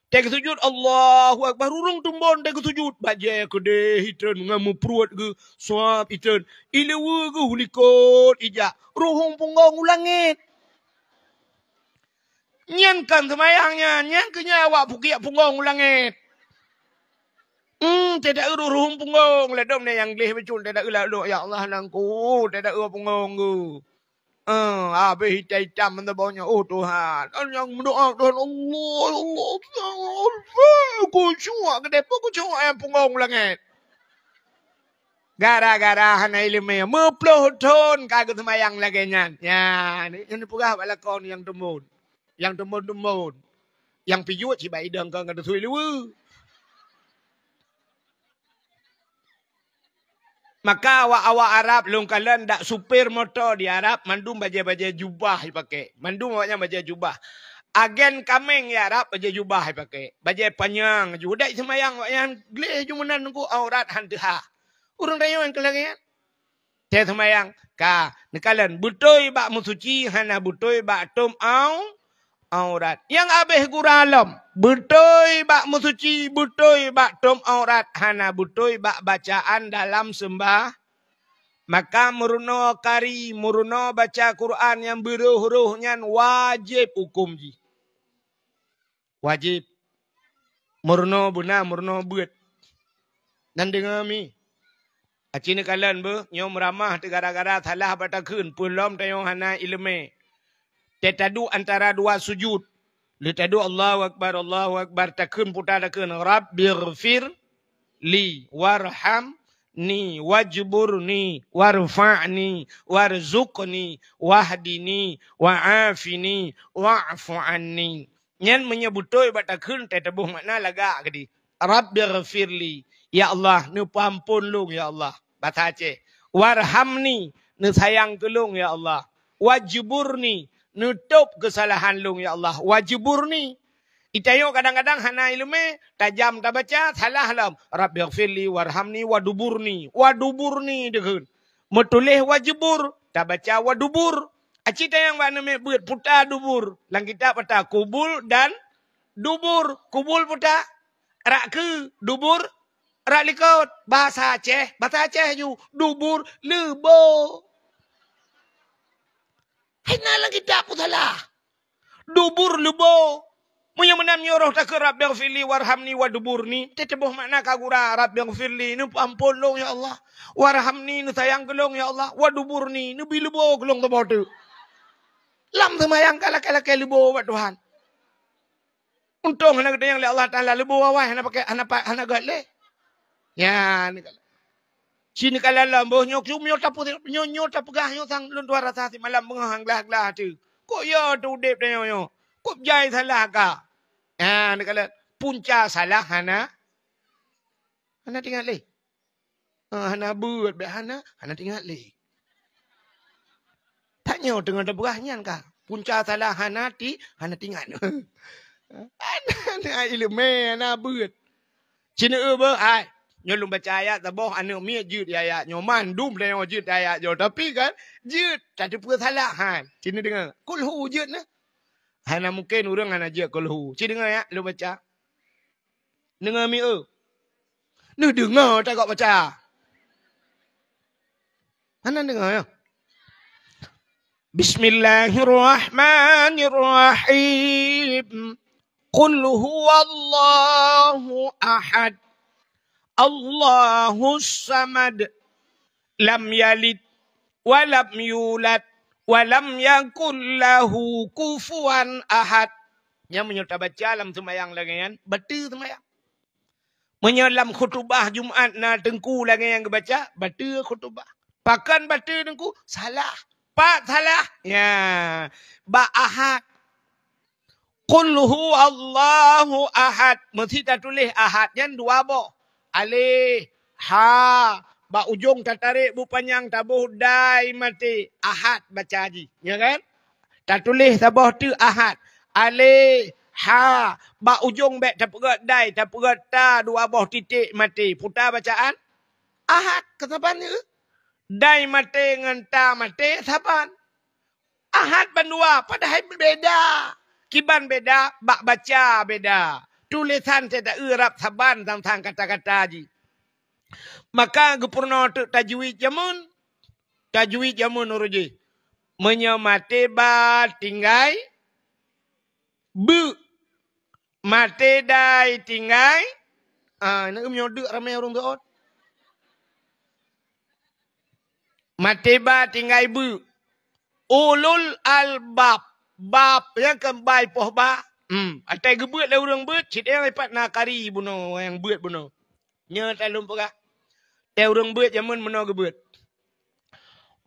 Teh sujud Allahu Akbar urung tembon teh sujud. Bajai gede itren ngamu perut ke suap itren. Ilewu ke hulikot ijak. Ruhung punggong ulangit. Nyan kan semayangnya, nyan kenyawa pukiak punggong langit. Tidak uruh punggong. Ledom ni yang leh becul. Tidak ulah ya Allah nangku. Tidak uruh punggong ku. Habis hitam mentebaunya. Oh Tuhan. Yang mendoa Tuhan Allah. Allah. Ku cuak ke depan. Ku cuak yang punggong langit. Gara-gara hana ilmu. Mepuluh ton. Kagak semayang lagi nyan. Ya. Ini pugah balakon yang demun. Yang demun-demun. Yang piyut si bayi deng kau ngada thui lewu. Maka awak-awak Arab long kalian dak supir motor di Arab mandum baja-baja jubah pakai. Mandum awaknya baja jubah. Agen kameng ya Arab baja jubah pakai. Baja panjang judak semayang yang gleh jumunan nunggu aurat hantaha. Urang dayo yang kelangian. Saya semayang ka nekalan butoi bak musuci hana butoi bak tom aurat. Yang abeh guralam butoi bak musuci butoi bak tom aurat hana butoi bak bacaan dalam sembah. Maka muruno kari muruno baca Quran yang beruh-ruhnya wajib hukum ji. Wajib. Muruno buna muruno buat. Dan dengar mi. Acini kalian be nyom ramah gara-gara salah bata kun pulom tayong hana ilme. Tetadu antara dua sujud. Litadu Allahu Akbar takun putar takun Rabbighfir li warhamni wajburni warfa'ni warzuqni wahdini wa'afini wa'fu anni. Nyan menyebutoi batakun tetabuh makna laga kedi. Rabbighfir li. Ya Allah, nu pampun lung ya Allah. Bahasa Aceh. Warhamni, nu sayang kelung ya Allah. Wajburni, nutup kesalahan lung ya Allah. Wajburni. Itayo kadang-kadang hana ilmu tajam tak baca salah lam. Rabbighfirli warhamni waduburni. Waduburni dekun. Metulih wajibur tak baca wadubur. Acita yang mana buat putar dubur. Lang kita pata kubul dan dubur. Kubul putar rak ke dubur rak likot. Bahasa Aceh ju dubur lebo. Hina lang kita aku salah. Dubur lebo. Munya menam nyoroh tak ke Rabbighfirli warhamni waduburni. Tetebuh makna kagura Rabbighfirli. Nu ampun long ya Allah. Warhamni nu sayang kelong ya Allah. Waduburni nu bilebo kelong tu botu. Lam semayang kalak-kalak lebo buat Tuhan. Untung hana gede yang Allah Ta'ala lebo awai. Hana pakai hana gale. Ya ni kalau. Sini kalau lambo nyok nyok tapu gah nyok sang lun 200 malam menghang glah tu. Kok ya tu dep dia nyok. Kok jai salah ka? Ya ni kalau punca salah hana tinggal le. Hana buat be hana tinggal le. Tanya dengan debrahnya ka. Punca salah hana tinggal. Hana ilmu hana buat. Cina ba ai. Nyolong baca ayat taboh anu mi jut ayat nyoman dum le jut ayat jo tapi kan jut tak ada kesalahan. Cina dengar. Kulhu jut nah. Hana mungkin orang hana jut kulhu. Cina dengar ya lu baca. Dengar mi Nu dengar tak kau baca. Hana dengar ya. Bismillahirrahmanirrahim. Qul huwallahu ahad. Allahus samad. Lam yalid. Walam yulad. Walam yakul lahu kufuwan ahad. Yang menyerta baca dalam semayang lagi kan. Betul semayang. Menyelam khutubah Jumaat na tengku lagi yang baca. Betul khutubah. Pakan betul tengku. Salah. Pak salah. Ya. Ba ahad. Qul huwallahu ahad. Mesti tak tulis ahad. Yang dua boh. Alih, ha, ba ujung tak tarik bu panjang tabuh dai mati ahad baca haji, ya kan? Tak tulis tabuh tu ahad. Alih, ha, ba ujung bet tak pegat dai, tak pegat ta dua boh titik mati. Putar bacaan ahad kesaban ni? Dai mati dengan ta mati saban. Ahad bandua padahal beda. Kiban beda, bak baca beda. Tulisan tidak erap saban tentang kata-kata ji. Maka gupurno tajwid jamun uruji. Menyamati ba tinggai Bu. Mate dai tinggai. Nak menyodok ramai orang tu. Mate ba tinggai bu. Ulul albab. Bab yang kembai poh ba. Atai gebut lah orang bet. Cik yang lepat nak kari buno. Yang bet buno. Nya talum pegah. Dia orang bet jaman buno gebut.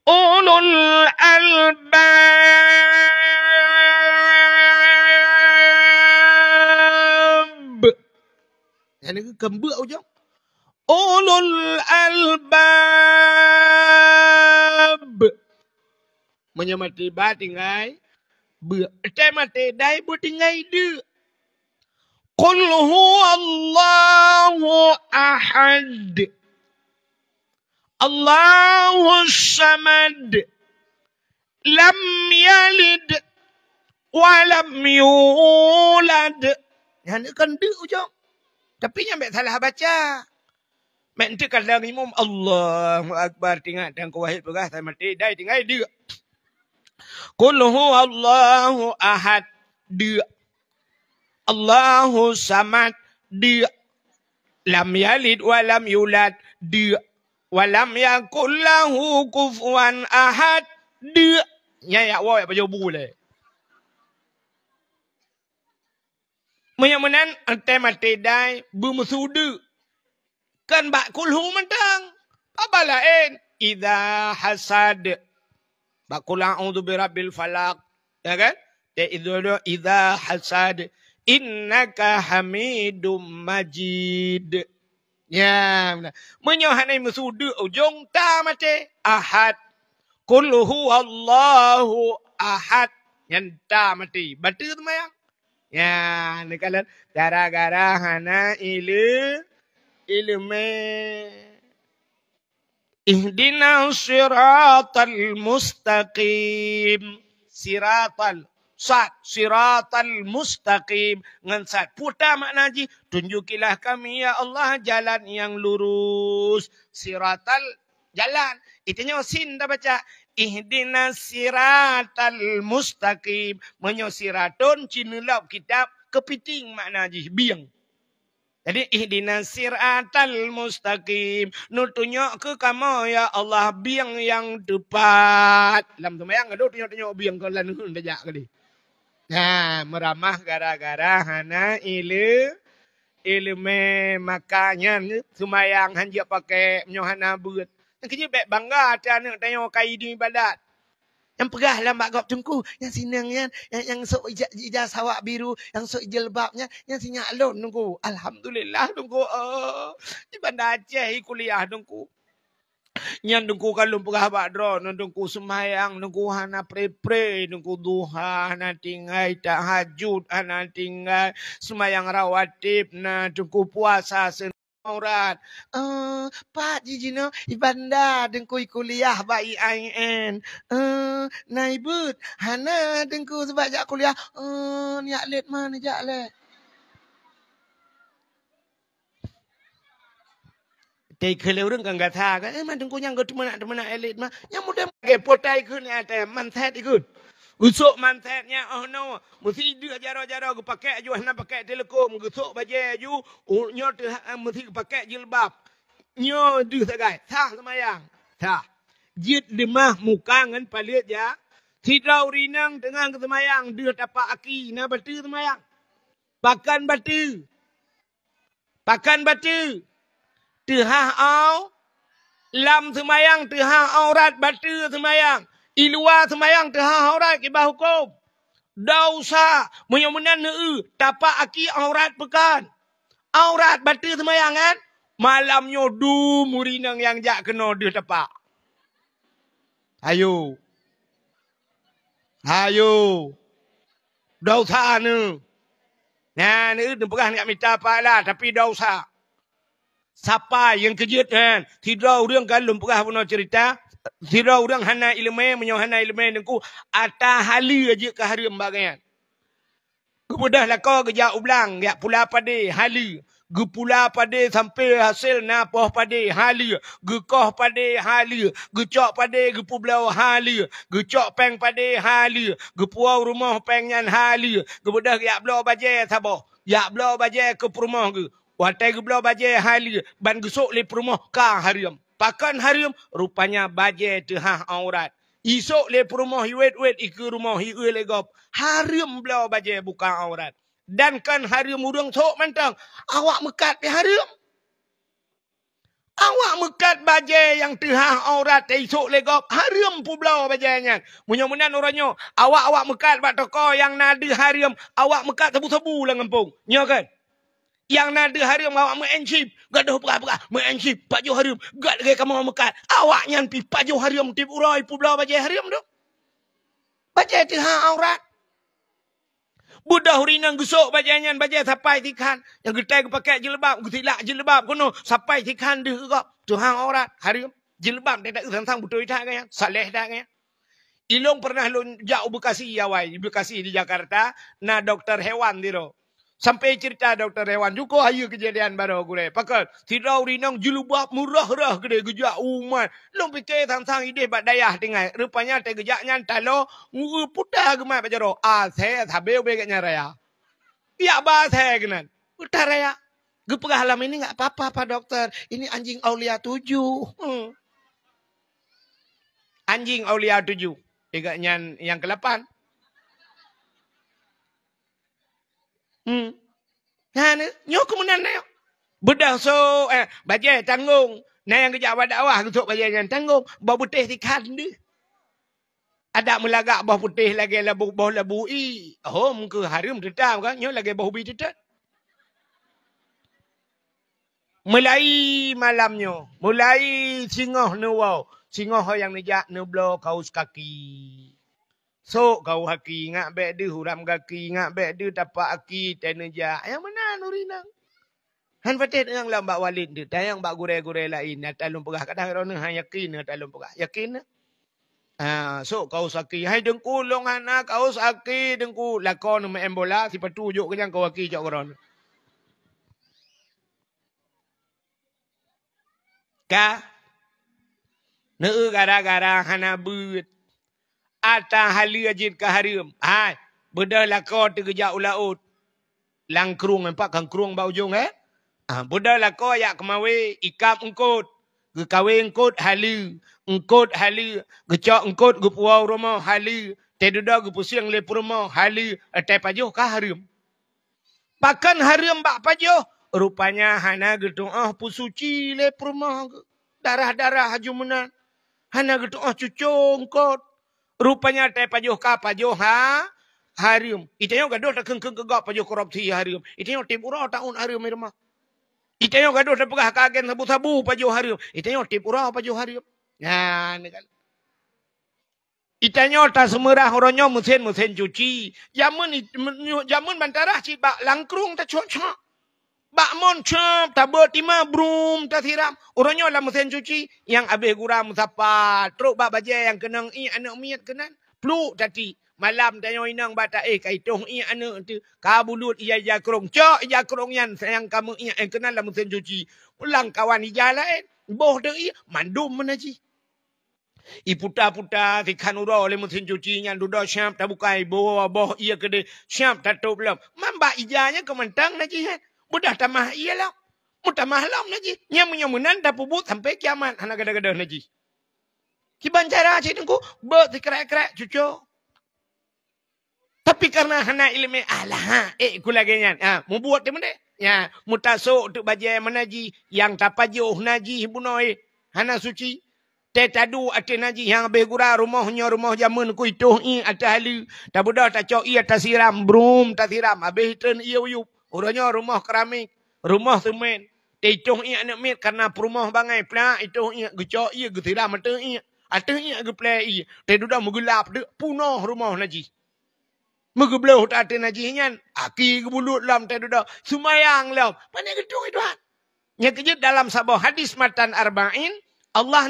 Ulul albab. Yang ni kembut ujung. Ulul albab. Menyamati ba tinggai. Atai mati dai bu tinggai de. Qul huwallahu ahad. Allahu samad. Lam yalid. Walam yulad. Yang ni kan de ujung. Tapi nyampe salah baca. Mek tu kadang imam Allahu Akbar tinggal dan kuwahid pegah tak mati dai tinggal de. Qul huwallahu ahad. De. Allahu samad. De. Lam yalid walam yulad. De. Walam yakul lahu kufuwan ahad. De. Nya wa apa jawabu le. Menyamunan ante mati dai bumusudu. Kan bak kulhu mentang. Apa lain? Idza hasad. Bak kul a'udzu birabbil falaq. Ya kan? Idza hasad. Innaka hamidum majid. Ya, benar. Menyohanai musudu ujung ta mati ahad. Qul huwallahu ahad. Yang ta mati. Batu tu mayang. Ya, ni kalau gara-gara hana ilmu. Ihdina siratal mustaqim. Siratal mustaqim. Ngan sat. Putar makna ji. Tunjukilah kami ya Allah jalan yang lurus. Siratal jalan. Itunya sin dah baca. Ihdina siratal mustaqim. Menyo siratun cinulap kitab. Kepiting makna ji. Biang. Jadi ihdina siratal mustaqim. Nutunyok ke kamu ya Allah biang yang tepat. Lam tu mayang aduh tunjuk biang ke lan hun dajak ke di. Nah, meramah gara-gara hana ilmu makanya semayang hanjak pakai menyohana buat. Yang kerja baik bangga tanya tanya kai di ibadat. Yang pegahlah mak gop tungku, yang sinangnya, yang sok ijazah awak biru, yang sok jilbabnya, yang sinyak alun tungku. Alhamdulillah tungku. Di Banda Aceh kuliah tungku. Yang tungku kalau pegah badro, tungku semayang, tungku hana pre-pre, tungku duha, hana tinggal tahajud, hana tinggal semayang rawatib, tungku puasa aurat. Pak jijino ibanda dengku kuliah bai IN. Naibut hana dengku sebab jak kuliah. Niak let mana jak let. Tei kele urang kan gata kan man dengku yang go teman elit mah. Yang mudah ge potai kun ate mantet ikut. Usuk mantetnya no mesti dia jaro-jaro gu pakai aju hana pakai telekom gusuk baje aju nyo mesti pakai jilbab nyo du sagai tah semayang tah jit lemah muka ngan palit ya tidau rinang dengan semayang dia tapak aki na batu semayang pakan batu tehah au lam semayang tehah aurat batu semayang Ilua semayang tehah aurat kibah hukum. Dausa. Menyamunan tapak aki aurat pekan. Aurat batu semayang kan. Malamnya du murinang yang jak kena dia tapak. Ayo. Dausa ni. Nah ni pegah nak minta apa lah. Tapi dausa. Siapa yang kejut kan. Tidak orang galum pegah pun cerita. Tidak orang hana ilmu menyohana ilmu dengku ata hali aja ke hari embagian. Kemudah lah kau kerja ulang ya pula pada hali. Gepula pada sampai hasil napah pada halia. Gekoh pada halia. Gecok pada gepu belau halia. Gecok peng pada halia. Gepuau rumah pengnya halia. Gebedah yak belau baje sabah. Yak belau baje ke rumah ke. Watai ge belau baje halia. Ban gesok le rumah ka hariam. Pakan hariam rupanya baje tehah aurat. Isok le rumah hiwet-wet iku rumah hiwe le gop. Hariam belau baje buka aurat. Dan kan hariam urang sok mantang. Awak mekat di hariam. Awak mekat baje yang tehah aurat esok legop. Hariam pu belau bajanya. Munya-munya orangnya. Awak mekat bak toko yang nada hariam. Awak mekat sabu-sabu lah ngempung. Nya kan? Yang nada hariam awak mengencip. Gaduh perah-perah. Mengencip. Pajuh hariam. Gad lagi kamu mekat. Awak nyampi pajuh hariam. Tip urai pu belau baje hariam tu. Baje tehah aurat. Budak hurinang gesok bajanyan baja sampai tikan. Yang getai pakai jilbab, getilak jilbab kono sampai tikan dia kok. Tuhan aurat hari jilbab dia tak tentang betul tak kan? Saleh tak kan? Ilong pernah lon jauh Bekasi awai, Bekasi di Jakarta, na dokter hewan diro. Sampai cerita dokter hewan juga ayo kejadian baru gure. Pakal tidak urinang jilbab murah-rah gede gejak umat. Long fikir tentang ide bak dayah dengai. Rupanya te gejaknya talo putah gemai bajaro. Saya sabeu begaknya raya. Ya bah saya kenan. Putah raya. Gepegah halam ini enggak apa-apa Pak Dokter. Ini anjing Aulia 7. Anjing Aulia 7. Tegaknya yang ke-8. Nah, nyok kemudian na bedah so baje tanggung. Nah yang kerja awak dakwah untuk baje yang tanggung. Bau putih tikan dia. Ada melagak bau putih lagi labu bau labui. Oh muka harum tetap kan. Nyok lagi bau bi tetap. Mulai malamnya. Mulai singoh nuwau. Singoh yang nejak nublo kaus kaki. So kau haki ngak bek dia huram kaki ngak bek dia tapak aki teneja. Yang mana nurinang? Han patet yang lambak walid dia. Tayang bak gure-gure lain. Talung pegah kadang orang han yakin talung pegah. Yakin? So kau saki. Hai dengku long anak kau saki dengku lakon main bola si petunjuk kenyang kau haki jok koron. Ka? Neu gara-gara hana but. Ata hali ajit ke harium. Hai, bedah lakon tergejak ulaut. Langkrung empat kangkrung bau ujung bedah lakon yak kemawe ikap engkut. Gekawe engkut hali. Engkut hali. Gecok engkut gepuau rumah hali. Teduda gepusing le rumah hali. Atai pajuh ke harium. Pakan harium bak pajuh. Rupanya hana gedung pusuci le rumah. Darah-darah hajumunan. Hana gedung cucung engkut. Rupanya te pajuh ka pajuh harium. Itayo gaduh tak keng kegak pajuh korupsi harium. Itayo tip urau tahun harium irma. Itayo gaduh tak pegah kagen sabu-sabu pajuh harium. Itayo tip urau pajuh harium. Nah, ni kan. Itayo tak semerah orangnya mesin cuci. Jamun bantarah cik bak langkrung tak cocok. Bak mon cep tak bertima brum tak siram. Orangnya lah mesin cuci yang habis guram sapa. Teruk bak baja yang kenang anak miat kenan. Peluk tadi. Malam tanya inang bata kaitong anak tu. Kabulut iya jakrong. Cok jakrong yan sayang kamu kenan lah mesin cuci. Ulang kawan ija lain. Boh de mandum menaji. Iputa-puta tikan ura oleh mesin cuci yang duduk syam tak bukai boh iya kede syam tak tahu belum. Mamba ijanya kementang naji Budah tamah iya lah. Mutamah lah naji. Nyamu-nyamunan tak pubut sampai kiamat. Anak gada-gada naji. Kiban cara cik tengku. Ber dikerak-kerak cucu. Tapi karena hana ilmu. Alah. Ku lagi nyan. Mu buat dia mana? Ya. Mutasuk untuk bajai menaji. Yang tak pajuh naji bunoi. Hana suci. Tetadu ate naji. Yang habis gura rumahnya rumah jamun ku itu. Atas hali. Tak budak tak cok iya tak siram. Brum tak siram. Habis turn iya uyup. Orangnya rumah keramik, rumah semen. Tecong ia anak mit karena perumah bangai pelak itu ia gecok ia getira mata ia. Atau ia geplay ia. Teduda menggelap de punah rumah naji. Megebloh tak ada naji nyan. Aki gebulut lam teduda sumayang lam. Mana gedung itu han? Yang kejut dalam sebuah hadis matan arba'in Allah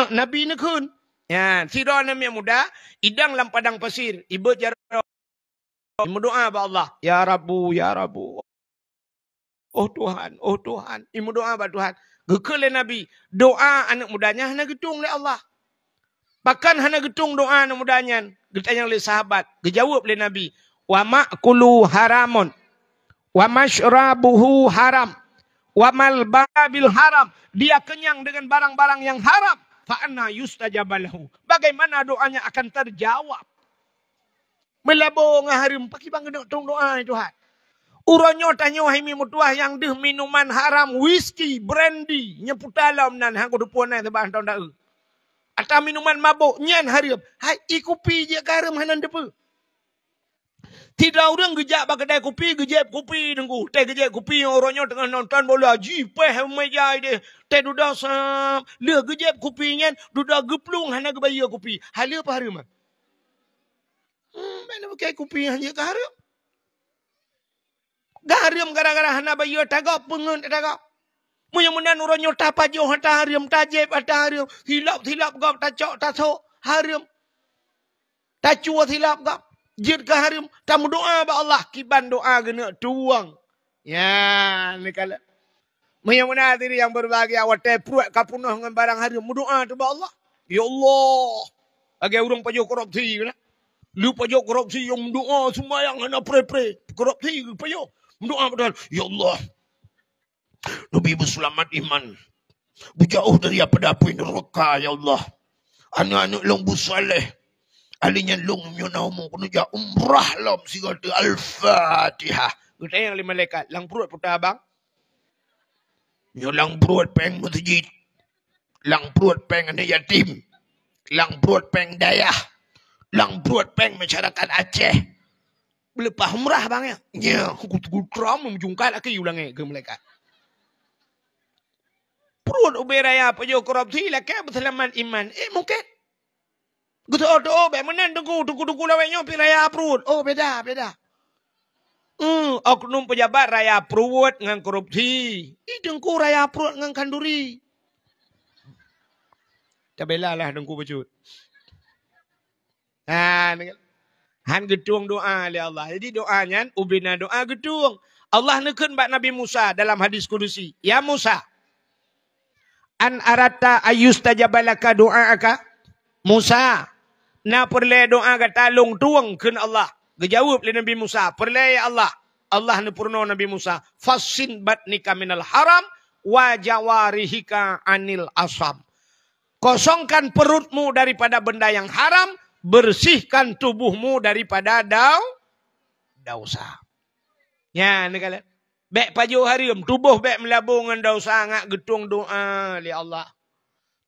Nabi nekun. Ya, sira nama muda idang lam padang pasir. Ibu jarah berdoa kepada Allah. Ya Rabbu, Ya Rabbu. Oh Tuhan, oh Tuhan. Imu doa ba Tuhan. Gekele Nabi. Doa anak mudanya hana getung oleh Allah. Bahkan hana getung doa anak mudanya. Getanya oleh sahabat. Gejawab oleh Nabi. Wa ma'kulu haramun. Wa mashrabuhu haram. Wa malbabil haram. Dia kenyang dengan barang-barang yang haram. Fa'anna yustajabalahu. Bagaimana doanya akan terjawab? Melabung harim. Paki bang doa Tuhan. Uronyo tanyo himi mutuah yang deh minuman haram, whisky, brandy, nyeput dalam nan hang kudu puan tebang tahun dah. Atau minuman mabuk nyan hariap. Hai ikupi je garam hanan depe. Tidak orang gejak bagadai kopi, gejep kopi dengku. Teh gejep kopi uronyo tengah nonton bola. Jipeh meja ide. Teh duda sam. Leh gejep kopi nyan duda geplung hana gebaya kopi. Halia apa harim? Mana pakai kopi hanya ke harim? Garam gara-gara hana bayo tagap pengen tagap. Mudah-mudahan uronyo tapajo hata harim tajeb hata harim. Hilap gap tacok taso harim. Tacua hilap gap. Jid ke harim tamu doa ba Allah kiban doa gena tuang. Ya, ni kala. Mudah-mudahan diri yang berbahagia awak teh pruat kapunah dengan barang harim berdoa tu ba Allah. Ya Allah. Agai urang pajo korupsi kena. Lu pajo korupsi yang doa sembahyang hana pre-pre. Korupsi pajo. Doa betul. Ya Allah. Nabi berselamat iman. Berjauh dari apa api neraka ya Allah. Anak-anak long busaleh. Alinya long nyonau kunuja umrah lam sigata al-Fatihah. Kita yang lima malaikat lang perut putar abang. Lang perut peng masjid. Lang perut peng anak yatim. Lang perut peng dayah. Lang perut peng masyarakat Aceh. Lepas umrah bang ya. Ya, aku teram menjungkat lagi ulangnya ke malaikat. Perut uberaya pajo korupsi lah ke berselamat iman. Mungkin. Gitu oh bagaimana tunggu lawanya piraya perut. Oh beda. Oknum pejabat raya perut dengan korupsi. Dengku raya perut dengan kanduri. Tabela lah dengku becut. Han getung doa oleh Allah. Jadi doanya ubina doa getung. Allah nekun bak Nabi Musa dalam hadis kudusi. Ya Musa. An arata ayustajabalaka doa'aka. Musa. Na perle doa ke talung tuang kun Allah. Gejawab oleh Nabi Musa. Perle ya Allah. Allah ni purno Nabi Musa. Fasin batnika minal haram. Wa jawarihika anil asam. Kosongkan perutmu daripada benda yang haram. Bersihkan tubuhmu daripada dosa. Ya, ni kalian. Bek pajo harim, tubuh bek melabung dengan dosa ngak getung doa li Allah.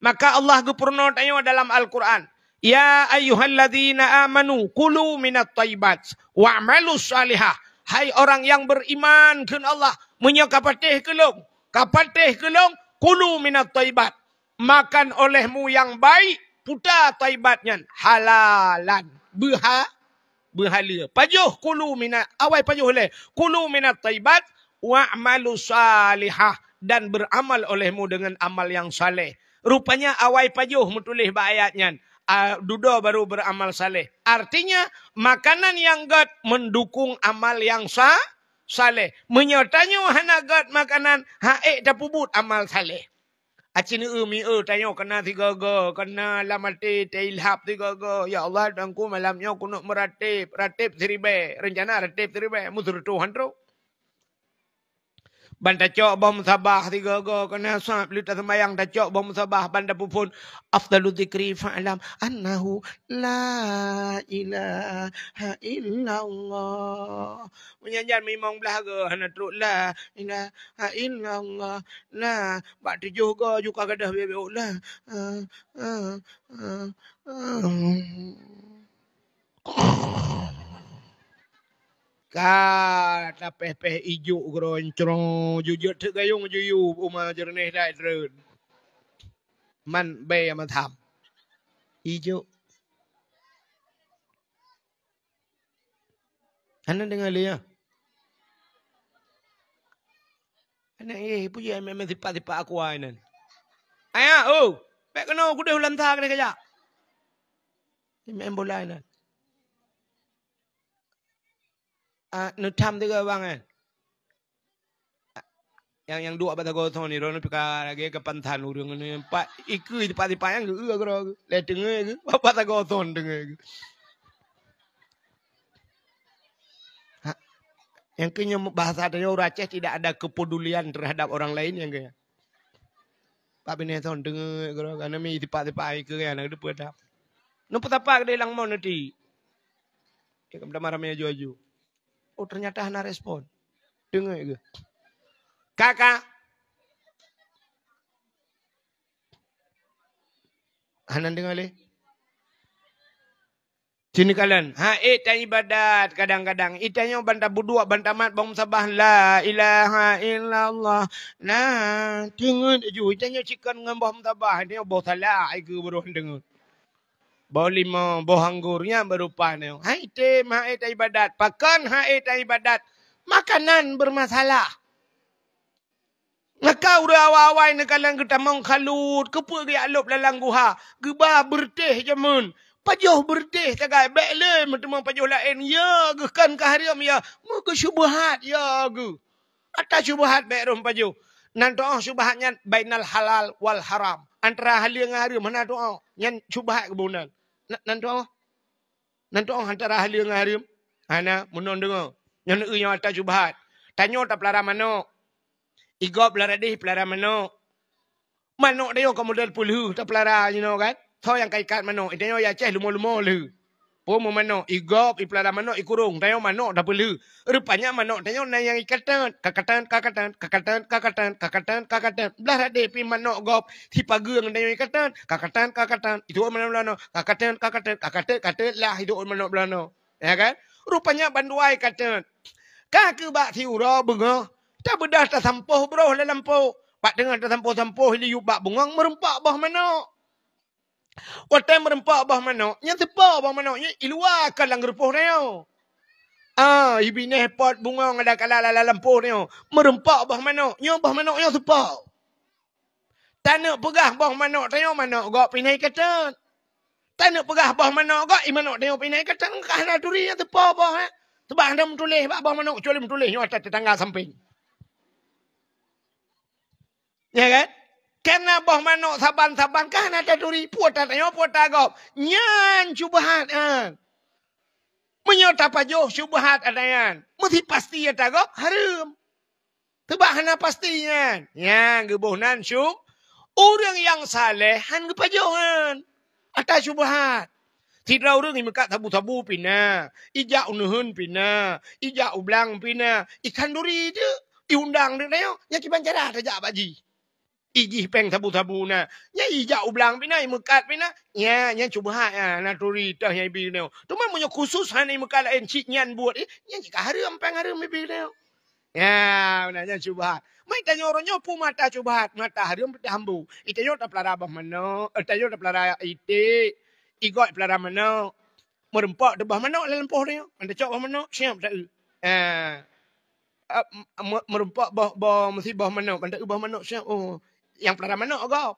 Maka Allah gepurno tanya dalam Al-Quran. Ya ayyuhalladzina amanu kulu minat tayyibat wa'malus salihah. Hai orang yang beriman kepada Allah, munya kapatih kelong, kulu minat tayyibat. Makan olehmu yang baik, putar tayyibatnya halalan. Berhala. Pajuh kulu minat, awal pajuh oleh. Kulu minat tayyibat wa'malus salihah. Dan beramal olehmu dengan amal yang saleh. Rupanya awal pajuh mutulih ayatnya. Duda baru beramal saleh. Artinya makanan yang gad mendukung amal yang saleh. Menyertanya hana gad makanan haek dapubut amal saleh. Acini mi tanya kena tiga go, kena lamati ilhab tiga go. Ya Allah dangku malamnya aku nak meratip seribe. Rencana ratip seribe. Musuh Tuhan tu. Banda cok bom sabah tiga go kena sah pelita sembayang dah cok bom sabah banda pupun afdalu dzikri fa'lam annahu la ilaha illallah. Menyanyian memang belaga hana teruk la ilaha illallah la bak tujuh go juga gadah bebe la Kata peh ijuk geroncong jujur tek gayung juyu uma jernih dai terun. Man bay ma tham. Ijuk. Anda dengar dia. Anak puji memang tipak-tipak aku ainan. Ayah, pek kena aku dah ulang tahun ni kerja. Main bola ainan. Nó thăm tới cơ băng này yang dua bata goto ni rono pika lagi ke pantan urang ni pak iku di pati payang ge agro le denge ge bata goto denge. Yang kenya bahasa Dayo Aceh tidak ada kepedulian terhadap orang lain yang kaya. Pak bineton denge agro karena mi di pati pai ke ya nak depa dah. No petapa ke lang mau nanti. Ya kamda maramnya aju-aju. Oh ternyata hana respon. Denge ge. Kakak Hanan dengar le. Sini kalian. Tanya ibadat kadang-kadang. Itanya banta berdua banta mat bang sabah la ilaha illallah. Nah, tengok ju itanya cikan dengan bang sabah dia bau salah ai ke baru dengar. Bau lima bau anggurnya berupa ni. Tanya ibadat. Pakan tanya ibadat. Makanan bermasalah. Nakau awal-awal ni kalang kita mau kalut. Kepa dia alop lalang guha. Geba berteh jamun. Pajuh berteh tagai. Baik le. Mertemu pajuh lain. Ya ke kan kahariam ya. Muka syubahat ya ke. Atas syubahat baik rum pajuh. Nan doa syubahatnya bainal halal wal haram. Antara halal dengan haram. Mana doa. Yang syubahat kebunan. Nan doa. Nan doa antara halal dengan haram. Hana menon dengar. Yang yang atas syubahat. Tanya tak pelara mana. Igop pelara deh, pelara manok. Manok dia ke model puluh, tak pelara, you know kan? So yang kaikat manok, itu ya ceh lumo-lumo lu. Pomo manok, igop, pelara manok, ikurung, dia manok dah puluh. Rupanya manok dia yang ikatan, kakatan. Belah deh pi manok gop, si pagung dia ikatan, kakatan. Itu manok belano, kakatan, lah itu manok belano. Ya kan? Rupanya banduai katan. Kaki bak tiura bunga. Tak bedah tak sampuh bro le lampu. Pak dengar tak sampuh-sampuh li yubak bungang merempak bah manok. Watai merempak bah manok, nya tepa bah manok, nya ilua kalang repuh neo. Ibine pot bungang ada kala lampu neo. Merempak bah manok, nya tepa. Tanak pegah bah manok teo manok gok pinai katan. Tanak pegah bah manok gok manok teo pinai katan kahna duri nya tepa bah. Tebah ndam tulis bah manok kecuali tulis nya atas tetangga samping. Ya kan? Karena boh manok saban-saban kan ada duri puata tanya puata gop. Nyan syubhat kan. Menyota pajuh syubhat adayan. Mesti pasti ya gop haram. Tebak hana pastinya. Ya gebuhnan syub. Orang yang saleh han gepajuhan. Atas syubhat. Tidak orang yang mekat tabu-tabu pina. Ijak unuhun pina. Ijak ublang pina. Ikan duri itu. Diundang dia tanya. Ya kiban cara tajak baji. Ijih peng tabu-tabu na. Ya ijak ublang pina, mekat pina. Ya cuba ya naturi tah yang ibi neo. Cuma punya khusus hani mekat lain cik nyan buat ya jika haram peng haram ibi neo. Ya benarnya cuba. Mai tanya orangnya pu mata cuba mata haram hambu. Itanya tak pelara bah mano, itanya tak pelara ite. Igot pelara mano. Merempak de bah mano lempoh dia. Anda cak bah mano siap tak. Merempak bah mesti bah mano. Anda bah mano siap. Oh. Yang pelara manok kau.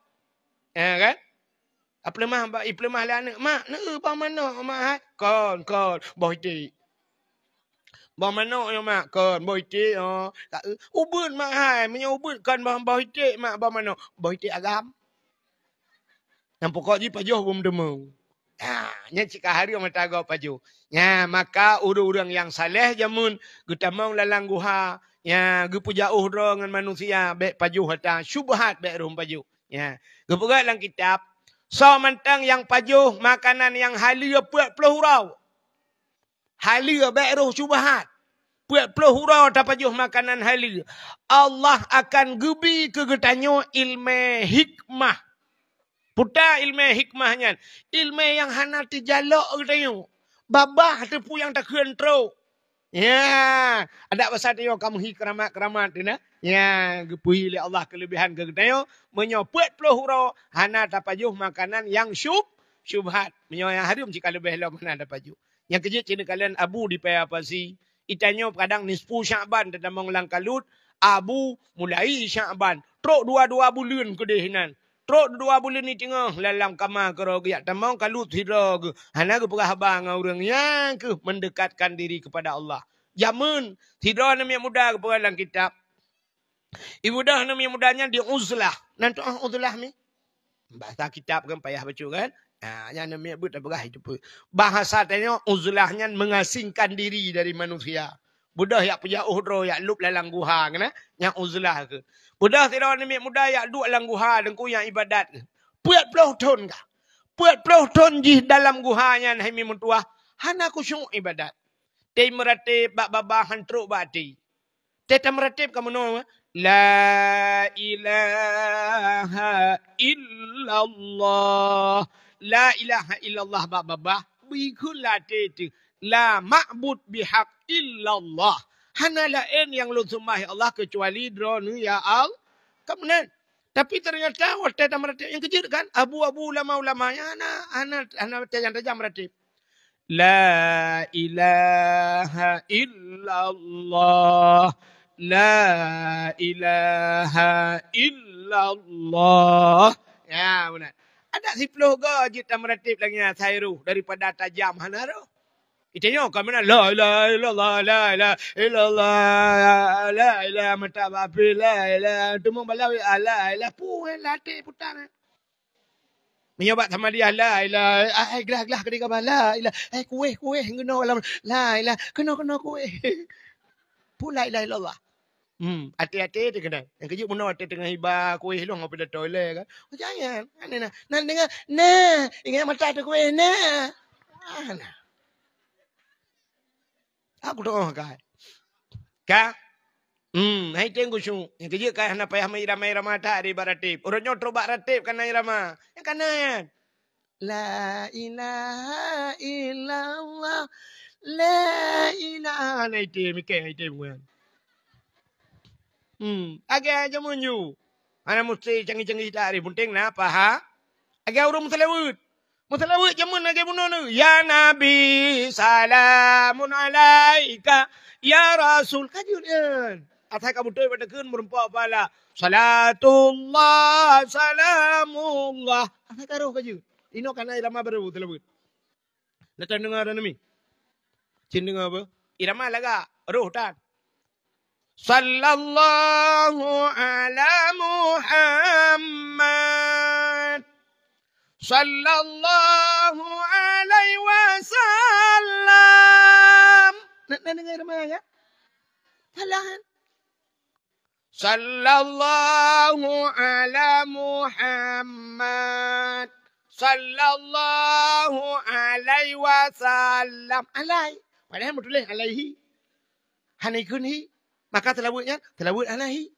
Ya kan? Apa lemah lah anak. Mak, nak ubah manok mak. Kon. Boh iti. Boh manok ya mak. Kon, boh iti. Ubun mak hai. Punya ubun kan boh iti mak boh manok. Boh iti agam. Yang pokok je pajuh bom demu. Nya cika hari mata kau pajuh. Ya, maka orang-orang yang saleh jamun. Kita mau lalang guha. Ya, gepu jauh dengan manusia baik pajuh hata syubhat baik rum pajuh. Ya, gepu dalam kitab so mentang yang pajuh makanan yang halia 40 hurau. Halia baik rum syubhat. 40 hurau ta pajuh makanan halia. Allah akan gebi ke getanyo ilmu hikmah. Puta ilmu hikmahnya. Ilmu yang hana tijalok getanyo. Babah tepu yang tak kontrol. Ya, ada pasal dia kamu hi keramat ni. Ya, gepuhi oleh Allah kelebihan ke kita menyopet 40 hurau hana tapajuh makanan yang syubhat. Menyo yang harum jika lebih lah mana tapajuh. Yang kejut cina kalian abu di paya apa si? Itanyo kadang nisfu Sya'ban dan menglang kalut abu mulai Sya'ban. Trok 2 bulan kedehinan. Trok 2 bulan ni tengah lalang kamar kerog ya tamang kalut hirog. Hana ke pegah abang orang yang ke mendekatkan diri kepada Allah. Jamun tidak nama muda ke dalam kitab. Ibu dah nama mudanya di uzlah. Nanti uzlah ni. Bahasa kitab kan payah baca kan. Yang namanya but apa itu pun. Bahasa tanya uzlahnya mengasingkan diri dari manusia. Budak yang punya uhro yang lup lalang guha kan. Yang uzlah ke. Budak tidak namanya muda yang duduk lalang guha dengku yang ibadat ke. Puat puluh tahun kah. Puat puluh tahun di dalam guhanya hai mimun tua. Hana kusyuk ibadat. Tei meratib bak babahan truk bati. Teta meratib kamu nama. La ilaha illallah. La ilaha illallah babah. Bikulah teta. La ma'bud bihaq illallah. Hana lain yang lu sembah Allah kecuali drone ya Allah. Kemudian. Tapi ternyata waktu teta meratib yang kecil kan. Abu-abu ulama-ulama. Anak tajam-tajam meratib. La ilaha illallah. La ilaha illallah. Ya benar. Ada 10 gajit yang meratib lagi sayru daripada tajam hanaru. Itanya kau mana la ilaha illallah la ilaha illallah la ilaha matababil la ilaha temu balawi la ilaha puan latih putar. Menyobat sama dia la ilaha gelah ketika bala la kuih kena la ilaha kena kuih. Pula la ilaha illallah. Hati-hati dia kena. Yang kejut pun hati tengah hibah kuih lu ngapa dah toilet kan. Oh, jangan. Nah. Nak dengar. Nah. Ingat mata tu kuih. Nah. Nah. Aku doa kan. Kak. Hai tengok syung. Yang kejut kan nak payah mai ramah tak di baratip. Orang nyotro baratip kan irama. Yang kanan. La ilaha illallah. La ilaha. Nah itu mikir itu bukan. Agak aja munyu. Ana mesti canggih-canggih tak hari penting nah paha. Agak urung mutalawud. Mutalawud jamun agak bunuh nu. Ya Nabi salamun alaika ya Rasul kajuran. Atai kamu tu pada kun merempak pala. Salatullah salamullah. Atai karuh kaju. Ino kana irama baru mutalawud. Nak dengar nami. Cin dengar apa? Irama laga roh tak. Sallallahu ala Muhammad. Sallallahu alaihi wasallam. Nak dengar mana? Salah. Sallallahu ala Muhammad. Sallallahu alaihi wasallam. Alai. Padahal betul alaihi. Hanikun hi. Maka telawutnya, telawut alaihi.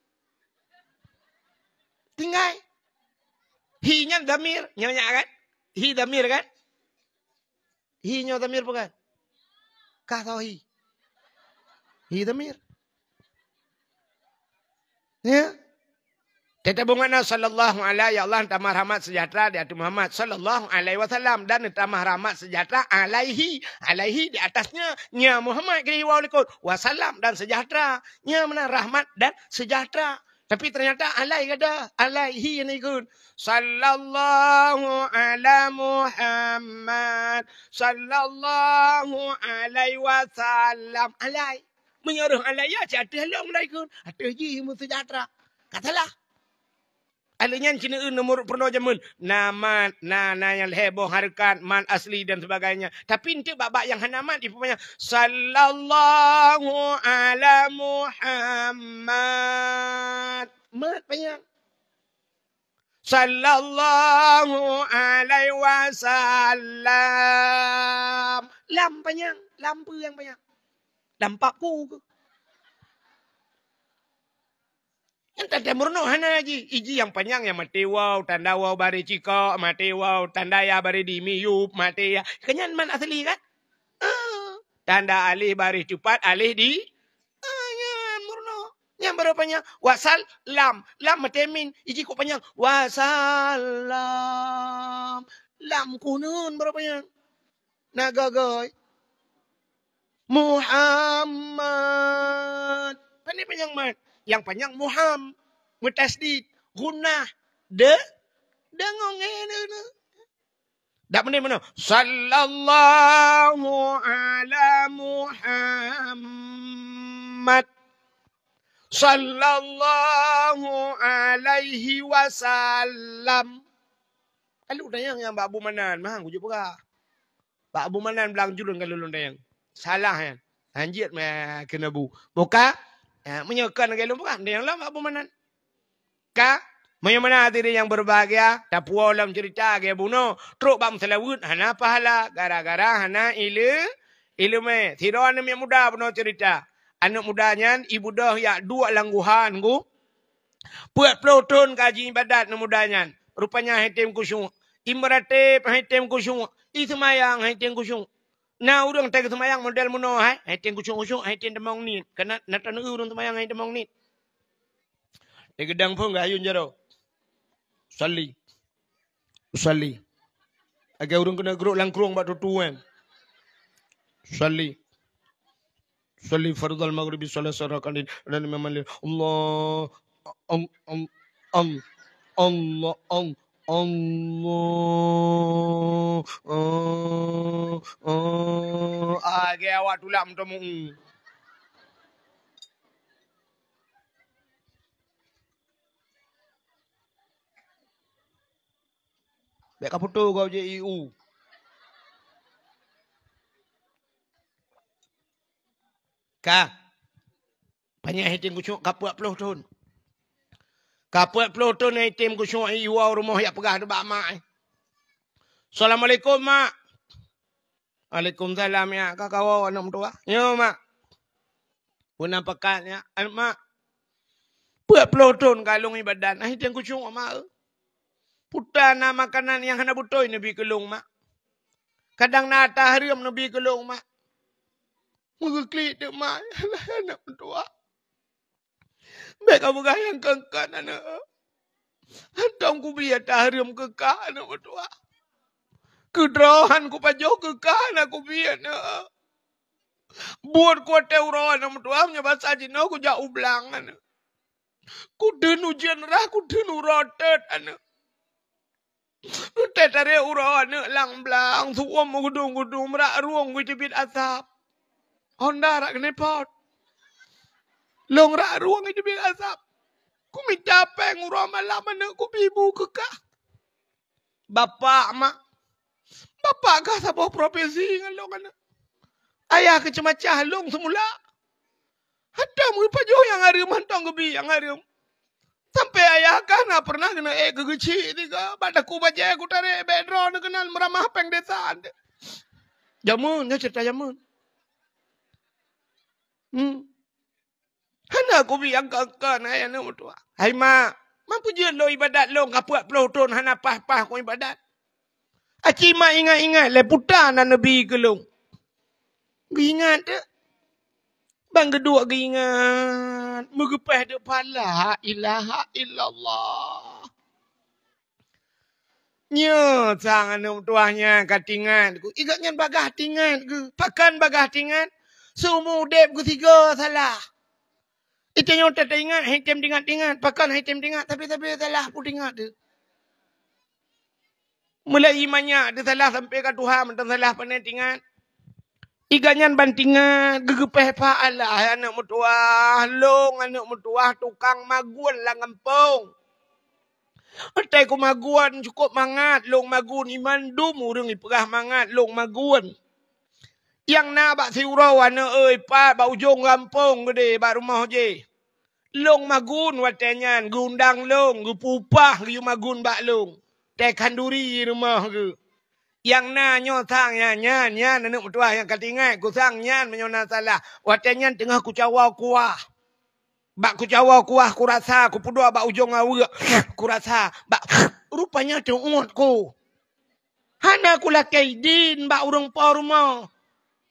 Tinggal. Hi-nya damir. Nyonya kan? Hi damir kan? Hi-nya damir bukan? Kah tahu hi? Hi damir. Ya. Teta bungana sallallahu alaihi Allah tamah rahmat sejahtera di atas Muhammad sallallahu alaihi wasallam dan tamah rahmat sejahtera alaihi di atasnya nya Muhammad wasallam dan sejahtera nya mana rahmat dan sejahtera. Tapi ternyata alaihi ada alaihi ini kun sallallahu ala Muhammad sallallahu alaihi wasallam alaihi menyeruh alaihi ya ada long laikun ada ji mu sejahtera katalah. Alinya cina nomor pernah jamun nama nana yang heboh harkat man asli dan sebagainya. Tapi nanti babak yang hanamat ipunya sallallahu ala Muhammad. Mat banyak. Sallallahu alaihi wasallam. Lam banyak, lampu yang banyak. Lampakku. Yang tanda murno hana aji. Iji yang panjang yang mati wow. Tanda wow bari ciko. Mati wow. Tanda ya bari di miyup. Mati ya. Kenyan man asli kan? Tanda alih bari cepat. Alih di. Yang murno. Yang berapa panjang? Wasal lam. Lam mati min. Iji kok panjang. Wasal lam. Lam kunun berapa panjang? Nagagoy. Muhammad. Pandai panjang mat. Yang panjang Muhammad. Mutasdid. Gunah. Dengong ini. Tak benar. Sallallahu ala Muhammad. sallallahu alaihi wasallam. Kalau dayang yang Pak Abu Manan, mahang kuju pura. Pak Abu Manan belang julun kalau lun dayang. Salah kan. Hanjit mah kena bu. Buka menyekan kalau bukan dayang lah Pak Abu Manan. Ka mana tadi yang berbahagia, tak puas dalam cerita ke buno. Teruk bang selawut, hana pahala gara-gara hana ilmu. Tidak anak yang muda buno cerita. Anak mudanya ibu dah ya dua langguhan ku. Buat peloton kaji ibadat anak mudanya. Rupanya hitam kusyuk. Imrate hitam kusyuk. Itu mayang hitam kusyuk. Nah urang tak semayang model muno hai. Hitam kusyuk hitam demang ni. Karena natan urang semayang hitam demang ni. Di gedang pun gayun jaro. Usalli. Agak urang kena geruk langkrung bak tutuan. Usalli fardal maghribi salat rakaat dan memang Allah agak awak tulam temu. Bek kaputu kau je EU. Ka. Banyak hitim kusyuk kapuat puluh tahun. Kapuat puluh tahun hitim kusyuk EU rumah yang pegah tu bak mak. Assalamualaikum mak. Waalaikumsalam ya kakak anak tua. Ya mak. Puna pekat ya mak. Puat puluh tahun kalung ibadat. Hitim kusyuk mak. Putana makanan yang hana butoy nabi kelung mak. Kadang nata hariam nabi kelung mak. Mengeklik dek mak. Anak tua. Baik kamu yang kengkan anak. Hantam ku biar hariam kekah anak tua. Kedrahan ku pajo kekah anak ku biar anak. Buat ku teuron anak tua. Bahasa Cina ku jauh belang anak. Ku denu jenrah ku denu rotet anak. Tetare uro anak lang belang. Suam gudung merak ruang ku jepit asap. Honda rak kenepot. Long rak ruang jepit asap. Ku mencapai ngurau malam anak ku bibu kekah. Bapak mak. Bapak kah sebuah profesi ngalong anak. Ayah kecemacah long semula. Ada mu pajo yang hari mantong gebi yang hari. Sampai ayah kah nak pernah kena kegeci tiga. Pada ku baca ku tarik bedro nak kenal meramah peng desa. Jamun, dia cerita jamun. Hana ku biang kakak ayah nak tua. Hai mak, mampu je lo ibadat lo ngapuat puluh tahun hana pah-pah ku ibadat. Aci mak ingat-ingat le putan nabi kelung. Ingat dek. Bang kedua ingat. Megepah dek pala ilaha illallah. Nya sang anak tuahnya katingan ku. Igatnya bagah tingan ku. Pakan bagah tingan. Semua dep ku tiga salah. Itu yang tak ingat, hitam tingat-tingat. Pakan hitam tingat, tapi salah pun tingat tu. Mulai imannya, dia salah sampai ke Tuhan, mentang salah pandai tingat. Ikannya bantingan, gegepeh pa'alah anak mutuah. Long anak mutuah, tukang magun lah ngampung. Atai ku magun cukup mangat, long magun iman dum, urang iperah mangat, long magun. Yang nak bak siurau anak oi, pat bak ujung kampung gede, bak rumah je. Long magun watanyan, gundang long, gupupah yu magun bak long. Te kanduri rumah ke. Yang na nyo sang nyan anak mutuah yang katingat ku sang nyan menyona salah. Watanyan tengah ku cawa kuah. Bak ku cawa kuah ku rasa ku pudua bak ujung awak. Ku rasa bak rupanya tengok ku. Hana ku lakai din bak urang pa rumah.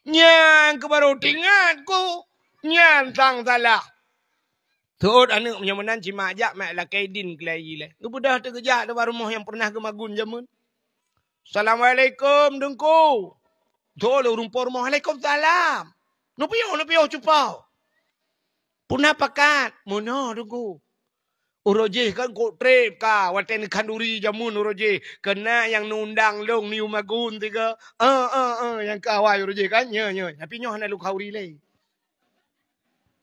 Nyan ke baru tingat ku. Nyan sang salah. Tuh anak menyamunan cima ajak mak lakai din kelai le. Ku budak terkejak depan rumah yang pernah gemagun jamun. Assalamualaikum dengku. Tuh rumpur rumah. Waalaikumsalam. Nupiyo cupau. Punah pakat. Muna dengku. Uroje kan kok trip ka. Waten kanduri jamun uroje. Kena yang nundang long ni umagun tiga. Yang kawai uroje kan. Nya. Tapi nyo hana lu kauri leh.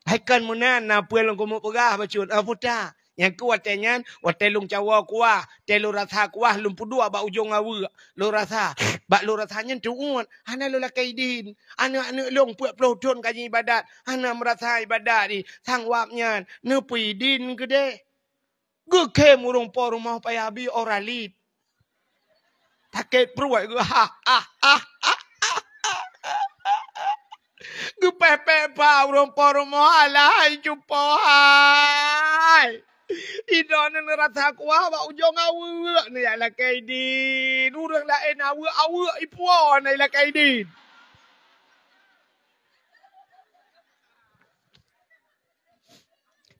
Haikan munan na puel ko mo pagah bacun puta. Yang kuat tenyan, wat telung cawa kuah, telu rasa kuah lumpu dua ba ujung awu. Lu rasa, ba lu rasanya tuun. Hana lu lakaidin. Ana long puak pelodon kaji ibadat. Hana merasa ibadat ni. Sang wapnya, ne puidin gede. Ge murung po rumah payabi oralit. Takut peruai ge Ge pepe pa urung po rumah alai jumpa hai. Idon ni rasa kuah ba ujung awak ni ala kaidin. Urang lain awak ipuan ni ala kaidin.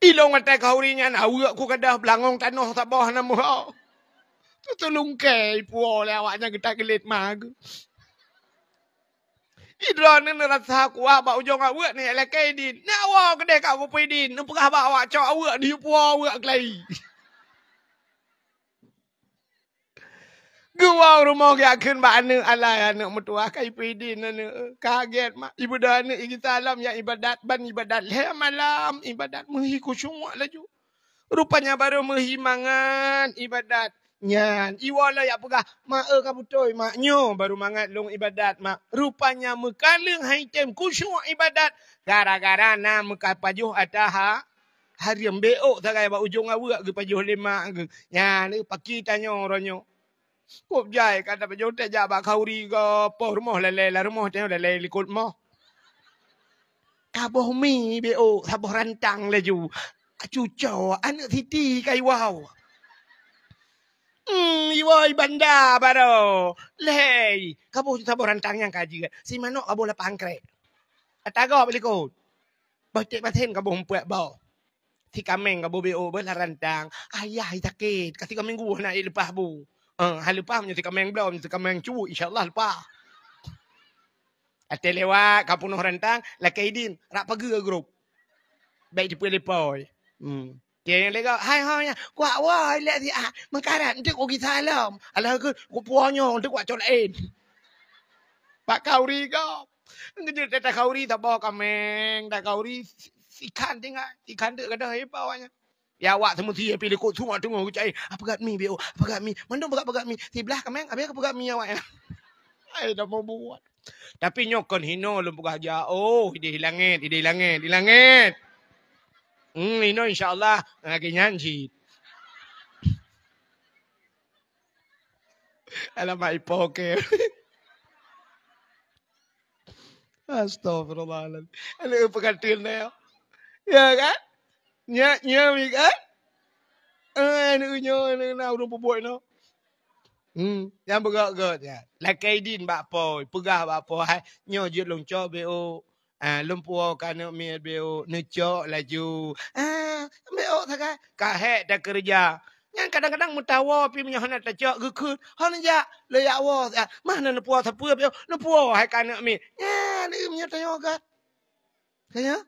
Ilong atai kaurinya awak ku kadah belangong tanah tabah nama. Tu tolong ke ipuan le awaknya kita gelit mag. Idon ni rasa kuah ba ujung awak ni ala kaidin. Ni awak kedai kau pidin. Nampak ba awak cak awak ni ipuan awak kelai. Gua rumah yakin ba anak alai anak mertua kai pidin anak kaget mak ibu dah anak igi salam ya ibadat ban ibadat le malam ibadat mehi kusyuk laju rupanya baru mehi mangan ibadat nyan iwala ya pegah mak ka putoi mak nyo baru mangat long ibadat mak rupanya mekaleng haitem kusyuk ibadat gara-gara na meka pajuh ataha hari mbeo sagai ba ujung awak ge pajuh lima ge nyan paki tanyo ronyo Cúp dài cả tập vô dạ bà khâu đi po rumah lele la rumah tengok lele likut mo. Kabo mi beo sabo rantang laju. Cuco anak titi kai wow. Iwoi banda baro. Lei, kabo sabo rantang yang kaji. Si manok kabo la pangkrek. Atago likut. Batik baten kabo humpuak bao. Si kameng kabo beo ber rantang. Ayah sakit. Kasi kameng gua na ilepah bu. Hal lupa menjadi kameng belum, menjadi kameng cu, insyaAllah lupa. Ate lewat, kapunuh rentang, lakaidin, rak pagi ke grup. Baik di lepoi. Dia yang lega, hai, kuat wah, lihat dia, mengkarat, nanti kau kita alam. Alah ke, kau puanya, nanti kau colain. Pak kauri kau. Ngejut tak kauri, tak bawa kameng, tak kauri, ikan tinggal, ikan tu kada hebat awaknya. Ya awak semua dia pilih kok semua tunggu cai apa gat mi beo apa gat mi mandong pegat mi sebelah kameng habis pegat mi awak ya ai dah mau buat tapi nyokon hino lum pegah jauh di langit hino insyaallah lagi nyanyi alamak ipoke astagfirullahaladzim ana pegatin ya kan nya mi kan nyo na urung buat no yang bergerak ya lakaidin bak poi pegah bak poi nyo je long cho beo lumpuo kana mi beo neco laju beo thaka ka he dah kerja yang kadang-kadang mutawa pi menyohana ta cok gekut hon ja le ya wo mana nepuo sapu beo nepuo hai kana mi ya ni mi ta yoga kaya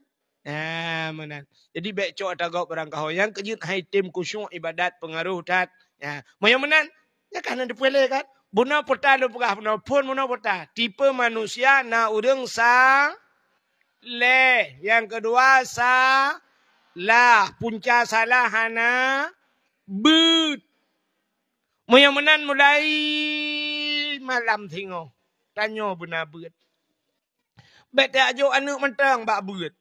menan. Jadi baik cok tagak barang kau yang kejut hai tim kusyuk ibadat pengaruh tat. Ya, moyo menan ya kan ada pele kan. Buna pota lu pegah buna pun buna pota. Tipe manusia na urang sa le. Yang kedua sa lah punca salah hana but. Moyo menan mulai malam tengok. Tanyo buna but. Bet ajo anu mentang bak but.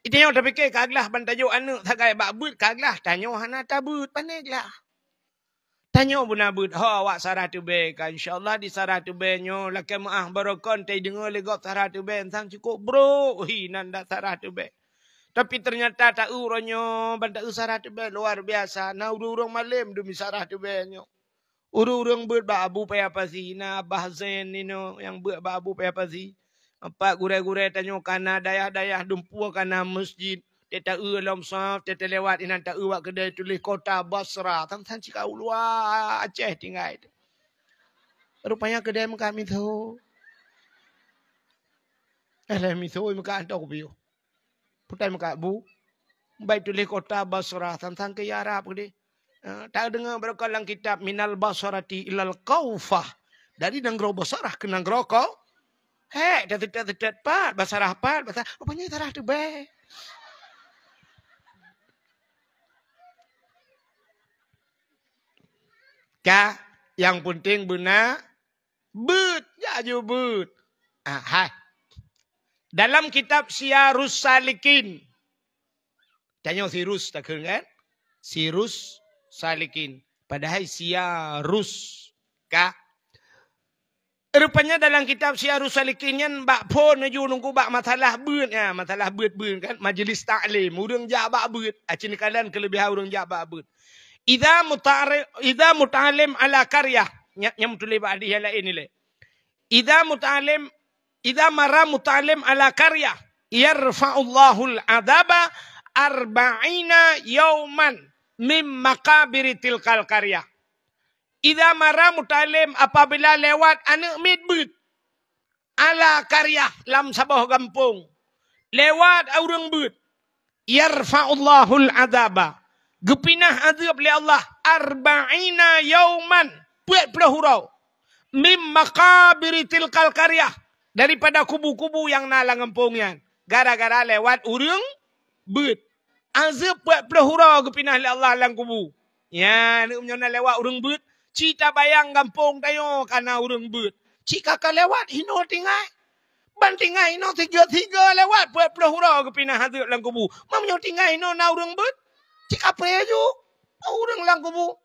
Itu yang tak fikir kaglah bantajuk anak sagai bak but kaglah tanyo hana tabut paneglah. Tanyo buna but ha awak sarah tu be kan insyaallah di sarah tu be nyo lakai maah barokon tai dengar legop sarah tu be sang cukup bro hinan dak sarah tu be. Tapi ternyata tak uronyo bantak sarah tu be luar biasa na urung malam demi sarah tu be nyo. Urung but bak abu pe apa si na Abah Zain nino yang but bak abu pe apa si. Empat gurai-gurai tanyo kana dayah-dayah dumpua kana masjid. Teta ulam saf, teta lewat inan tak uwak kedai tulis kota Basra. Tang-tang cika luar Aceh tinggal. Rupanya kedai muka mitho. Mitho muka antok biu. Putai muka bu. Baik tulis kota Basra. Tang-tang ke Arab kedai. Tak dengar berkalang kitab Minal Basrati ilal Kaufah. Dari Nanggro Basrah ke Nanggro Kau. Hei, dah tetet pat, basarah pat, basarah. Rupanya tarah tu be. Kah? Yang penting benar bet ya je bet. Hai. Dalam kitab Syiarus Salikin. Tanya Sirus tak kan? Sirus Salikin. Padahal Syiarus. Kah? Rupanya dalam kitab Syiarus Salikin yan bak pon aju nunggu bak masalah bet ya, masalah bet kan majlis taklim urang jak bak bet. Acin kalian kelebihan urang jak bak bet. Idza muta'alim ala qaryah yang tulis bak hadis yang lain ni le. Idza marra muta'alim ala qaryah yarfa'ullahu al-'adaba 40 yawman min maqabir tilkal qaryah. Idza marra mutalim apabila lewat anak midbut ala karyah lam sabah kampung. Lewat orang but. Yarfa'ullahul adaba. Gepinah azab li Allah 40 yauman. Puat pelahurau. Mim maqabiri tilkal karyah. Daripada kubu-kubu yang nalang kampungnya. Gara-gara lewat orang but. Azab puat pelahurau gepinah li Allah lang kubu. Ya, ni umnya lewat orang but. Cik tak bayang kampung tayo karena urang bet. Cik kakak lewat hino tinggal. Ban tinggal hino tiga lewat buat pelahura ke pinah hadap lang kubu. Mamnyo tinggal hino na urang bet. Cik apa aja urang lang kubu.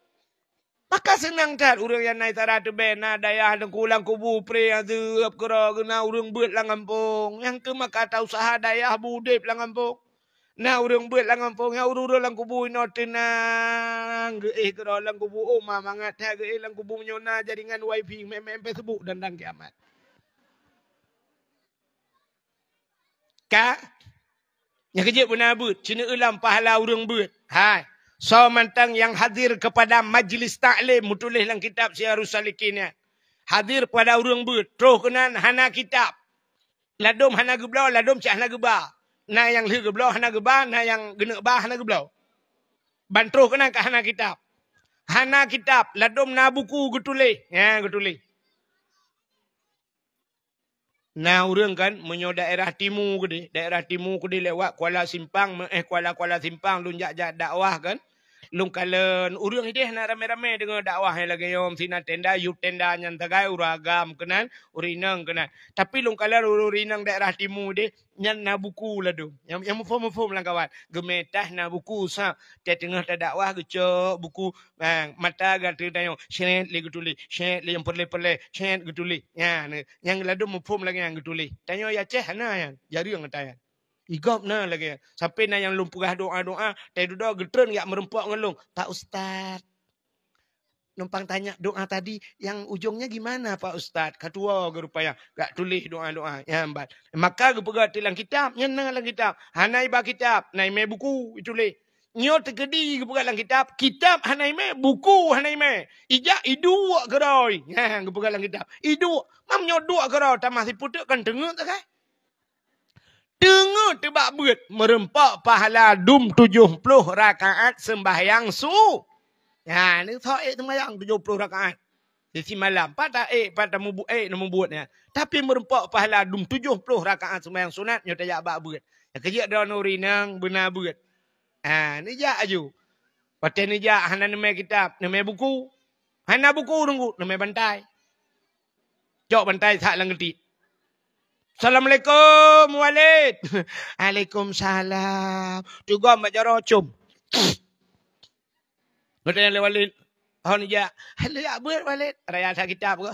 Maka senang tak urang yang naik tarah tu bena daya dan kulang kubu pre hadap kera kena urang bet lang kampung. Yang ke maka tahu usaha daya budep lang kampung. Nah urang buat lang kampung, urang lang kubu ino tenang. Kera lang kubu oh mangat ha lang kubu nyona jaringan wifi mem Facebook dan kiamat. Ka? Yang kejap benar but, cina ulam pahala urang but. Hai. So mantang yang hadir kepada majlis taklim mutulis lang kitab Syiarus Salikin ya. Hadir pada urang but, terus kenan hana kitab. Ladom hana geblau, ladom cak hana gebah. Na yang lih geblau hana gebah, na yang genek bah hana geblau. Bantruh kena ke hana kitab. Hana kitab, ladom na buku getulih. Ya, getulih. Nah, orang kan menyo daerah timur ke daerah timur ke lewat Kuala Simpang, Kuala Simpang lunjak dakwah kan. Lung kalen urang ide nak rame-rame dengan dakwah yang lagi yom sina tenda yuk tenda nyan tagai uragam kenan urinang kenan. Tapi lung kalen urinang daerah timur de nyan na buku lah tu. Yang mufum lang kawan. Gemetah na buku sa te tengah ta dakwah gecok buku mata gatu tayo syen le getuli syen le yang perle-perle syen getuli. Ya yang ladu mufum lagi yang getuli. Tanyo ya ceh na yang jari yang ngatayan. Igop na lagi. Sampai na yang lumpurah doa-doa. Tadi doa getren yak merempok ngelung. Pak Ustaz. Numpang tanya doa tadi. Yang ujungnya gimana Pak Ustaz? Katua ke rupanya. Gak tulis doa-doa. Ya ambat. Maka kepegat tilang kitab. Nyana lang kitab. Hanai ba kitab. Nai me buku. Itulis. Nyo terkedi kepegat lang kitab. Kitab hanai me. Buku hanai me. Ijak idu keroi. Ya kepegat lang kitab. Idu. Mam nyo dua keroi. Tamah si putuk kan dengar tak kan? Dengar tebak bet merempak pahala 70 rakaat sembahyang su. Ya, ni tahu sembahyang 70 rakaat. Di malam pada pada membuatnya. Tapi merempak pahala 70 rakaat sembahyang sunat nyo tak bak bet. Ya kerja dah nurinang benar bet. Ni jak aju. Paten ni jak hana nama kitab, nama buku. Hana buku tunggu, nama bantai. Jok bantai tak lang ngerti. Assalamualaikum Walid. Waalaikumsalam. Juga mak jaro cum. Ngatanya le Walid. Hon ja. Halo ya buat Walid. Raya sa kitab ke?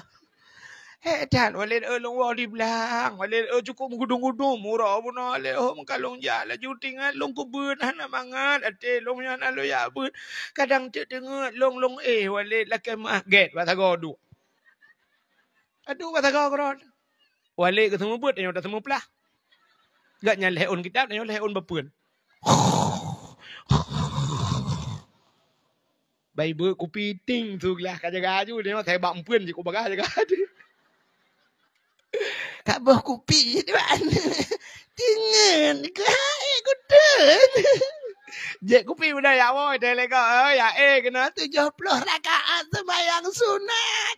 Dan Walid long wa di belang. Walid cukup gudung-gudung murah pun Walid mengkalong jala jutingan long ku beut hana mangat ate long nya alo ya beut. Kadang cek dengar long Walid lakai mah get batago du. Aduh batago kron. Walid ketemu buat yang dah temu pelah. Gak nyaleh on kitab, nyaleh on berpun. Bayi buat kopi ting tu lah. Kajaga aju dia saya bak empun je ko bagah jaga. Kak bah kopi tu kan. Tingan kai kudun. Je kopi udah ya boy dia lega ya kena 70 rakaat sembahyang sunat.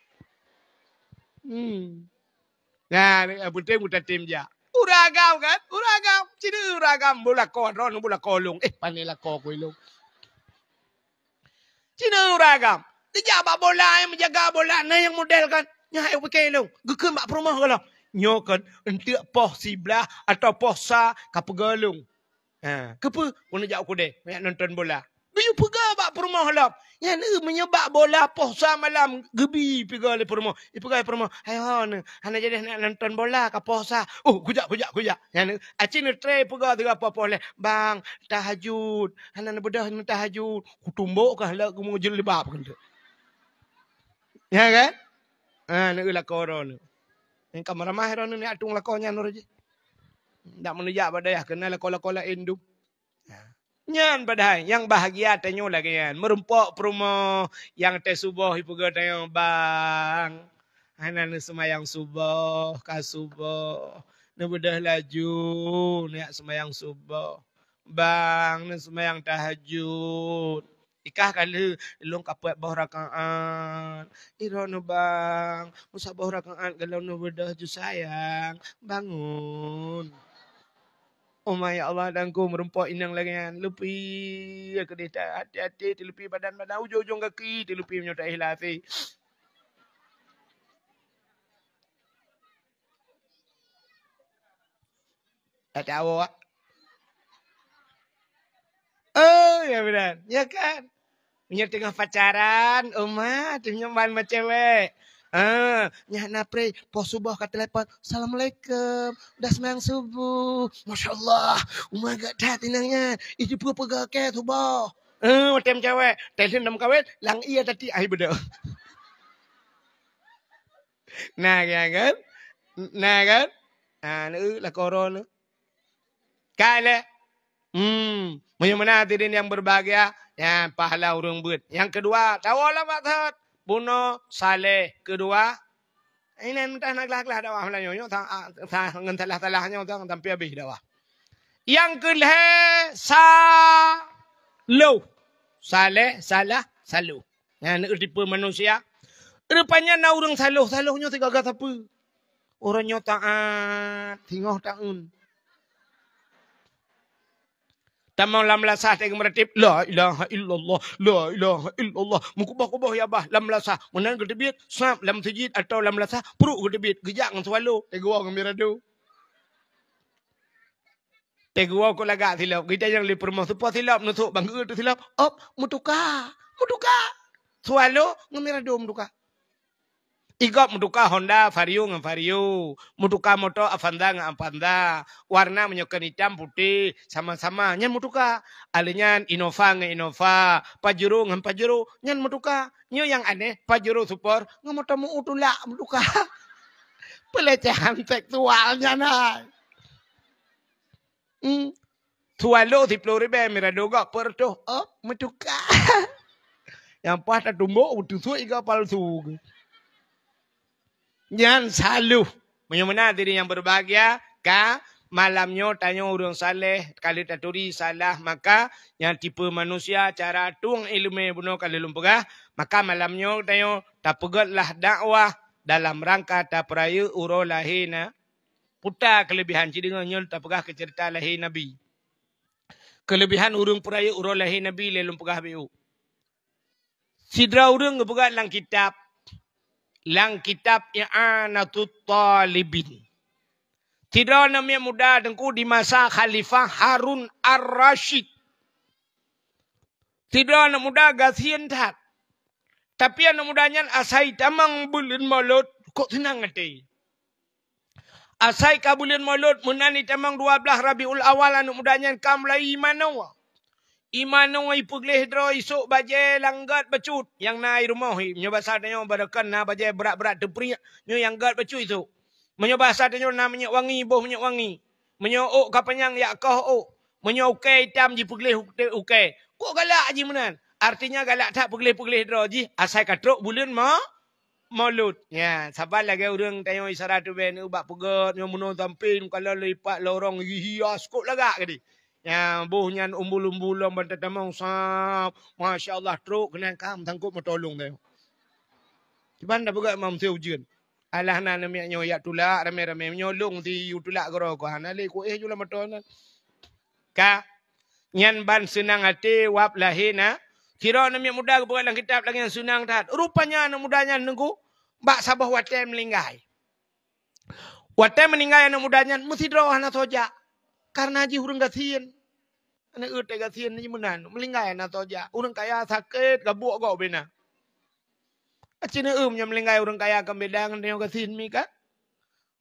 Nah, penting udah tim ja. Uragam kan? Uragam. Cina uragam. Bola koron, bola kolong. Panela ko ilong. Cina uragam. Dia bak bola yang menjaga bola. Nah yang model kan. Nyai pakai lu. Gekun bak perumah kalau. Nyokan entik poh siblah atau poh sa kapegalung. Ha, kepa pun nak aku deh. Banyak nonton bola. Biu pega bak perumah lah. Yang ni menyebab bola poh sa malam gebi pega le perumah. Pergi perumah. Hayo ni, hana jadi nak nonton bola ka poh sa. Oh, kujak. Yang ni acin tray pega tiga apa le. Bang, tahajud. Hana bedah ni tahajud. Kutumbuk kah lah kamu jelibab kan tu. Ya kan? Ah, nak lakon ni. Yang kamar ramah ni atung lakonnya nur je. Tak menujak badai kena lakola induk. Nyan badai yang bahagia tanyo lagi yan. Merumpok promo yang te subuh ipuga tayo bang. Hanan semayang subuh, ka subuh. Ne bedah laju, ne semayang subuh. Bang, ne semayang tahajud. Ikah kali long kapet bawah rakaat. Irono bang, musa bawah rakaat kalau nu bedah ju sayang. Bangun. Oh my Allah dan ku merumpok inang lagian. Lupi ke dia hati-hati dilupi badan ujung-ujung kaki dilupi menyota hilasi. Tak tahu ah. Oh ya benar. Ya kan? Punya tengah pacaran, Umar, punya man cewek. Nyah napre, pos subuh kat telepon. Assalamualaikum. Dah sembahyang subuh. Masya Allah. Umar gak dah tinangnya. Itu pun pegak ke subuh. Macam cewek. Telefon dalam kawin, lang iya tadi ai beda. Nah kan? Nah kan? Ni lah koron. Kale. Bagaimana hadirin yang berbahagia? Ya, pahala urung buat. Yang kedua, tawalah maksud. Bunuh saleh. Kedua, ini entah nak lah dakwah melanyo. Ngan talah-talahnya sampai habis dakwah. Yang kedua, salu. Saleh, salah, salu. Ya, nak tipe manusia. Rupanya na urang saluh. Saluhnya tiga kata apa? Orangnya taat. Tinggal tahun. Tamang lam lasah tengok meratib. La ilaha illallah. La ilaha illallah. Mukubah-kubah ya bah. Lam lasah. Menan kedebit. Snap lam sejid atau lam lasah. Peruk kedebit. Gejak dengan swallow. Tegua dengan mirado. Tegua ko lagak silap. Kita yang li permah. Supaya silap. Nusuk bangga tu silap. Op. Mutuka. Swallow dengan mirado mutuka. Igop mutuka Honda Vario dengan Vario. Mutuka motor Avanza dengan Avanza. Warna menyokan hitam putih. Sama-sama. Nyan mutuka. Alinyan Innova dengan Innova. Pajero dengan Pajero. Nyan mutuka. Nyo yang aneh. Pajero super. Ngan motormu utulak mutuka. Pelecehan seksualnya nah. Tualo si Floribe Mirado gak perto. Oh mutuka. Yang pas tak tumbuk. Utusuk iga palsu. Jangan salu. Bagaimana diri yang berbahagia? Malamnya tanya orang saleh. Kali taturi salah. Maka yang tipe manusia cara tung ilmu bunuh kali lumpegah. Maka malamnya tanya tak pegatlah dakwah. Dalam rangka tak peraya uro lahina. Putar kelebihan. Jadi dengannya tak pegah ke cerita lahir Nabi. Kelebihan urung peraya uro lahir Nabi. Lelum pegah biu. Sidra urung ngepegat dalam kitab. Lang kitab I'anatut Talibin. Tidak namanya muda dengku di masa Khalifah Harun Ar-Rashid. Tidak anak muda gasian tak. Tapi anak mudanya asai tamang bulan malut. Kok senang ngerti. Asai ka bulan malut. Menani tamang 12 Rabiul Awal anak mudanya kamlai imanawa. Imano ay pugleh dro isuk baje langgat becut yang nai rumah nyoba sadanya barakan na baje berat-berat tepri nyo yang gat becut itu menyoba sadanya namanya wangi boh minyak wangi menyo kapanyang yak kau menyo ukai hitam ji pugleh ukai kok galak ji menan artinya galak tak pugleh dro ji asai katrok bulan malut ya sabar lagi urang tayo isyarat tu ben ubak pegot nyo muno tampin kalau lipat lorong hias kok lagak gadi. Ya, buhnya umbul-umbul bantat tamang sap. Masya Allah, truk kena kam tangkup matolong tayo. Cuman dah buka mam ujian. Alah na namanya nyoyak tulak rame-rame nyolong ti tulak goro ko hanale ko jula matonan. Ka nyan ban senang hati wap lahina Kira anak muda ke dalam kitab lagi yang sunang tat. Rupanya anak mudanya nunggu bak sabah watai melinggai. Watai meninggal anak mudanya mesti draw anak toja. Karena haji hurung gatiin. Anak urut gatiin ni menan melinggai anak toja. Urang kaya sakit gabuk kau bina. Acina yang melinggai urang kaya kembedang dengan gatiin mi kan.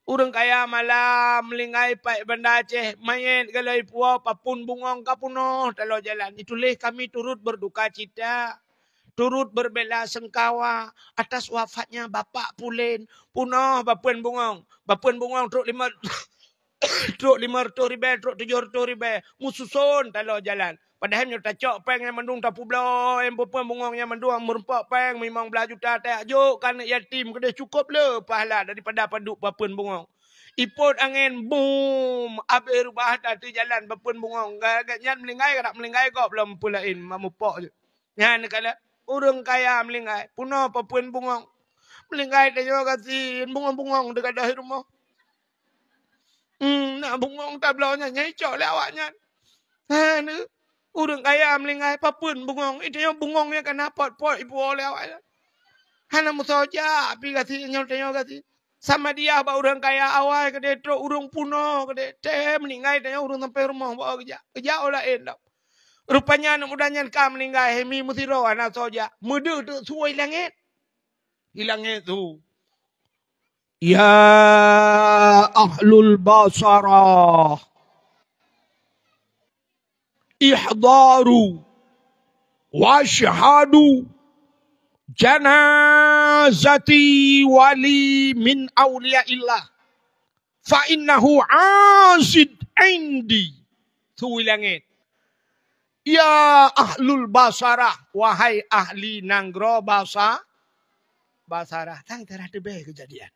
Urang kaya malam melinggai pai benda Aceh mayat galai puau papun bungong kapuno talo jalan. Itulah kami turut berduka cita. Turut berbela sengkawa atas wafatnya Bapak Pulen. Punah Bapuan Bungong. Bapuan Bungong truk 500 ribu, truk 700 ribu. Mususun talo jalan. Padahal nyo tak cok peng yang mendung tapu blo. Yang Bapuan Bungong yang mendung merempak peng. Memang belah juta tak juk. Kan yatim kena cukup le pahala daripada paduk Bapuan Bungong. Ipot angin boom. Habis rubah tadi jalan Bapuan Bungong. Gagaknya melinggai tak melinggai kok belum pulain. Mamupok je. Yang kala. Urang kaya melinggai. Puno Papuan Bungong. Melinggai dia kasi bungong-bungong dekat dah rumah. Nak bungong tak belaunya. Nyai cok lewatnya. Ha, ni. Urang kaya melinggai Papuan Bungong. Itu yang bungongnya kena pot-pot ibu lewatnya. Hana musoja. Api kasi nyol-nyol kasi. Sama dia ba urang kaya awal ke dia truk urang puno ke dia. Teh melinggai dia urang sampai rumah bawa kerja. Kerja olah endak. Rupanya anak mudanya kau meninggal. Hemi mesti roh anak soja. Muda tu suai langit. Hilangnya tu. Ya ahlul basarah. Ihdaru. Washhadu. Janazati wali min awliya illah. Fa innahu azid indi. Suai langit. Ya ahlul basarah. Wahai ahli nanggro basarah. Tang terah tebeh kejadian.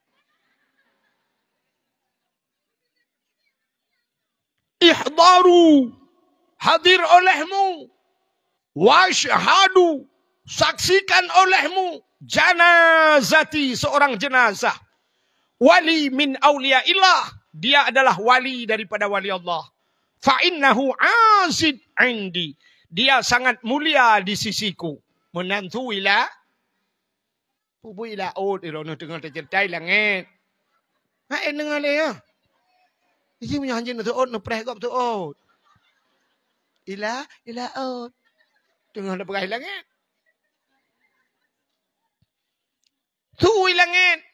Ihdaru. Hadir olehmu. Washhadu. Saksikan olehmu. Janazati. Seorang jenazah. Wali min awliya illah. Dia adalah wali daripada wali Allah. Fa'innahu azid indi. Dia sangat mulia di sisiku. Menantu ila. Pupu ila. Oh, irono tengah tercertai langit. Hain dengar dia. Isi punya hanjin tu ot. Nepreh kau tu ot. Ila ot. Tengah nak perai langit. Tui langit.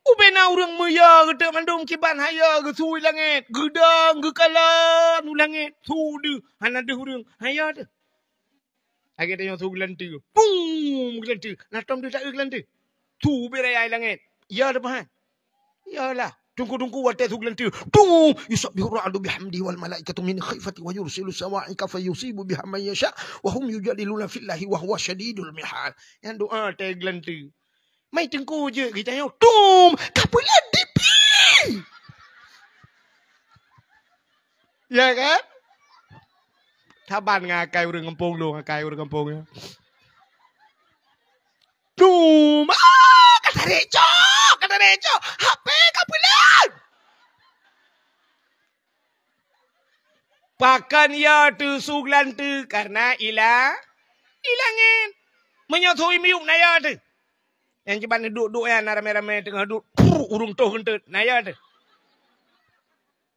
Ubena orang muya kita mandung kiban haya ke sui langit. Gedang ke kalan langit. Sudu. Hana ada orang. Haya ada. Lagi tanya su gelanti. Boom gelanti. Natam dia tak gelanti. Su berai langit. Ya ada bahan. Ya lah. Tunggu-tunggu watai su gelanti. Tung. Yusabbihu ra'adu bihamdi wal malaikatu min khifati wa yursilu sawa'ika fayusibu bihamman yasha. Wahum yujadiluna fillahi wa huwa syadidul mihal. Yang doa tai gelanti. Mai tengku je kita tanya, "Tum, kapulah dipi." Ya kan? Taban ngakai urang kampung lu, ngakai urang kampung. Tum, kata reco. HP kapulah. Pakan ya tu suglan tu karena ilangin. Menyotoi miuk naya tu. Yang cepat duduk ya, rame-rame tengah duduk. Urung toh kentut. Naya ada.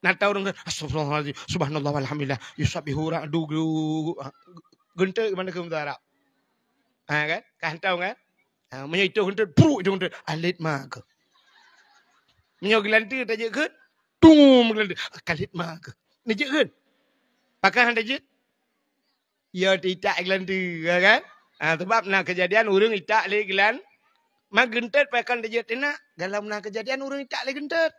Nata urung astagfirullahaladzim. Subhanallah walhamdulillah. Yusabbihu ra'du gentut mana ke Arab. Ha kan? Kantau kan? Ha, menyitu kentut. Itu kentut. Alit mak ke. Menyok gelanti tajik ke. Tum gelanti. Kalit mak ke. Nejik ke. Pakai tajik. Ya tidak gelanti. Kan? Ha, sebab nak kejadian urung itak le gelan. Mak gentet pakan dia tenak. Dalam nak kejadian orang tak lagi gentet.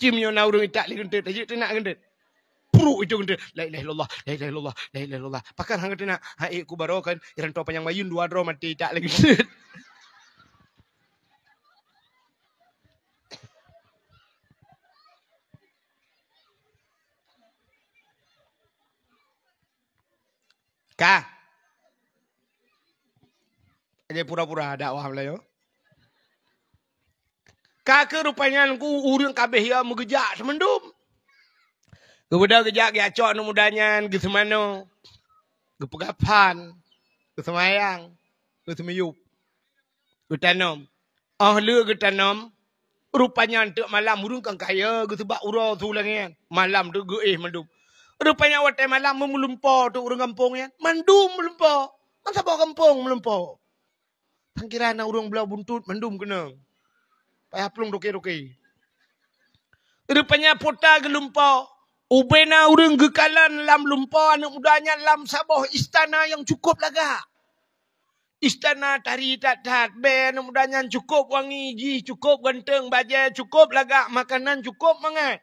Cimnya na orang tak lagi gentet. Dia tenak gentet. Puru itu gentet. La ilaha illallah. La ilaha illallah. La ilaha illallah. Pakan hang tenak. Hai ku barokan. Iran to panjang mayun dua dro mati tak lagi gentet. Kah? Dia pura-pura dakwah Melayu. Kakak rupanya ku urang kabeh ya megejak semendum. Kemudian kejak ke acok nu mudanyan ke semano. Ke pegapan. Ke semayang. Ke semeyup. Ke tanam. Ahli ke tanam. Rupanya untuk malam urung kan kaya. Ke sebab urau tu lagi. Malam tu ge mandum. Rupanya waktu malam melumpau tu urang kampung ya. Mandum melumpau. Masa bawa kampung melumpau. Tangkira na urang belah buntut mandum kena. Payah pelung doke-doke. Rupanya pota ke lumpau. Ubena urang gekalan lam lumpau. Anak mudanya lam sabah istana yang cukup laga. Istana tari tat-tat. Be anak mudanya cukup wangi. Ji cukup ganteng. Bajai cukup laga. Makanan cukup mangat.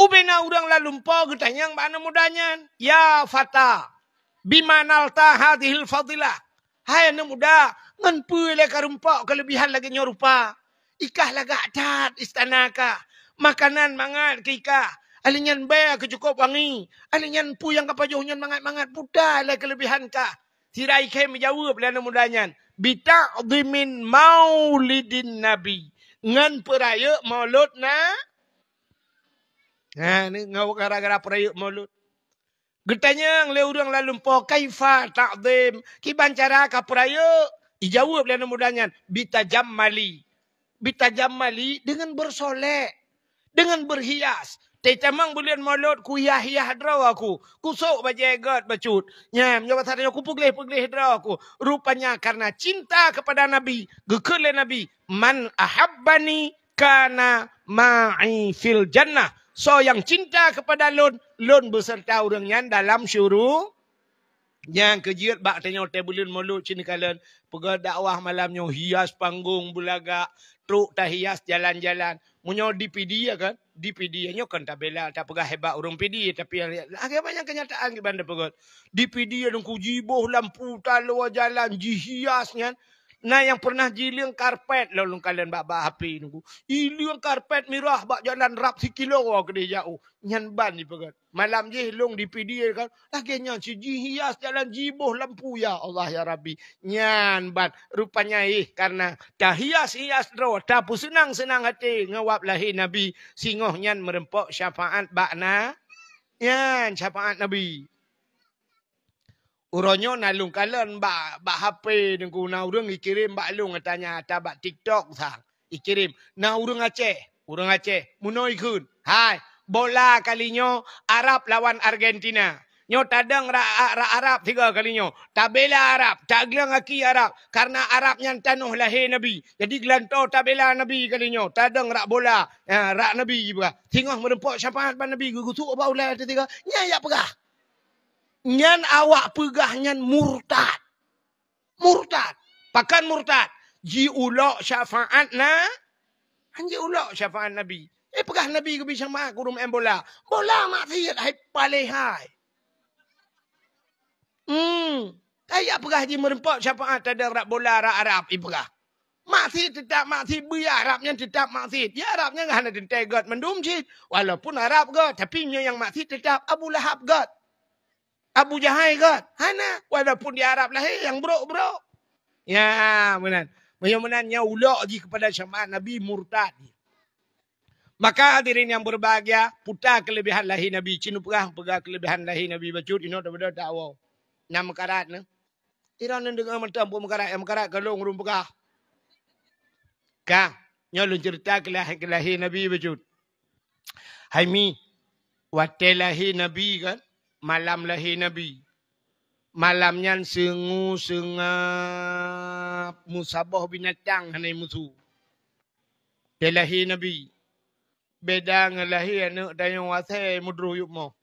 Ubena urang la lumpau. Getanyang ba anak mudanya. Ya fata. Bimanalta hadhil fadilah. Hai anak muda. Ngan le karumpak kelebihan lagi nyorupa. Ikah lagak tat istana ka. Makanan mangat ke ikah. Alinyan be ke cukup wangi. Alinyan pu yang kapajuhnya mangat-mangat. Buddha lah kelebihan ka. Sirai ke menjawab lah anak mudanya. Bita'zimin maulidin nabi. Ngan peraya maulud na. Nah ni ngau gara-gara peraya maulud. Getanya le urang la lumpau kaifa ta'zim. Kiban cara ka peraya. Dijawab lah anak mudanya. Bitajammali. Bitajammali dengan bersolek. Dengan berhias. Tetamang bulan maulud ku hiah-hiah draw aku. Kusuk bajegat bacut. Nyam, nyawa tadanya ku puglih-puglih draw aku. Rupanya karena cinta kepada Nabi. Gekele Nabi. Man ahabbani kana ma'i fil jannah. So yang cinta kepada Lun. Lun beserta orangnya dalam syurga. Yang kejiat bak tanya bulan maulud sini kalian. Pegawai dakwah malamnya hias panggung bulaga. Truk tak hias jalan-jalan. Munyo DPD ya kan? DPD nya kan tak bela tak pegah hebat orang PD tapi agak banyak kenyataan di bandar pegot. DPD yang kujiboh lampu talu jalan jihiasnya. Nah yang pernah jiling karpet lalu kalian bak HP nunggu. Iling karpet mirah bak jalan rap sikilo ke dia jauh. Nyan ban di pegot. Malam je long DPD kan. Laginya si jihias jalan jiboh lampu ya Allah ya Rabbi. Nyan ban rupanya karena dah hias-hias draw tapi senang-senang hati ngawap lahir Nabi singoh nyan merempok syafaat bakna. Nyan syafaat Nabi. Uronyo nalung kalian bak HP nengku na urang ikirim bak lung tanya tabak TikTok sang ikirim na urang Aceh munoi kun hai bola kalinyo Arab lawan Argentina nyo tadang Arab 3 kalinyo tabela Arab taglang aki Arab karena Arabnya tanuh lahir Nabi jadi gelanto tabela Nabi kalinyo tadang bola rak Nabi juga tengah merempok syafaat ban Nabi gugutuk ba ulai tiga nya ya pegah. Nyan awak pegah nyan murtad. Murtad. Pakan murtad. Ji ulok syafaat na. Hanji ulok syafaat Nabi. Pegah Nabi ke bisa mak kurum bola. Bola maksiat hai palehai. Kayak pegah ji merempak syafaat ada rak bola rak Arab pegah. Maksiat tetap maksiat biar Arabnya tetap maksiat. Ya Arabnya enggak ada dentegat mendum sih. Walaupun Arab god tapi yang maksiat tetap Abu Lahab god. Abu Jahal kan? Hana. Walaupun di Arab lahir yang bro. Ya, benar. Benar-benarnya ulok je kepada syafaat Nabi murtad. Maka hadirin yang berbahagia, putar kelebihan lahir Nabi. Cinu pegah kelebihan lahir Nabi. Bacut, ini dah dakwah. 6 karat ni. Ira nan dengar macam 4 karat. 6 karat kalau ngurung pegah. Kah? Nyolong cerita lahir Nabi bacut. Haimi. Waktu lahir Nabi kan? Malam lahir Nabi. Malamnya sengap musabah binatang hanai musuh. Dia lahir Nabi. Beda dengan lahir anak dayang wasai mudruh yuk mau.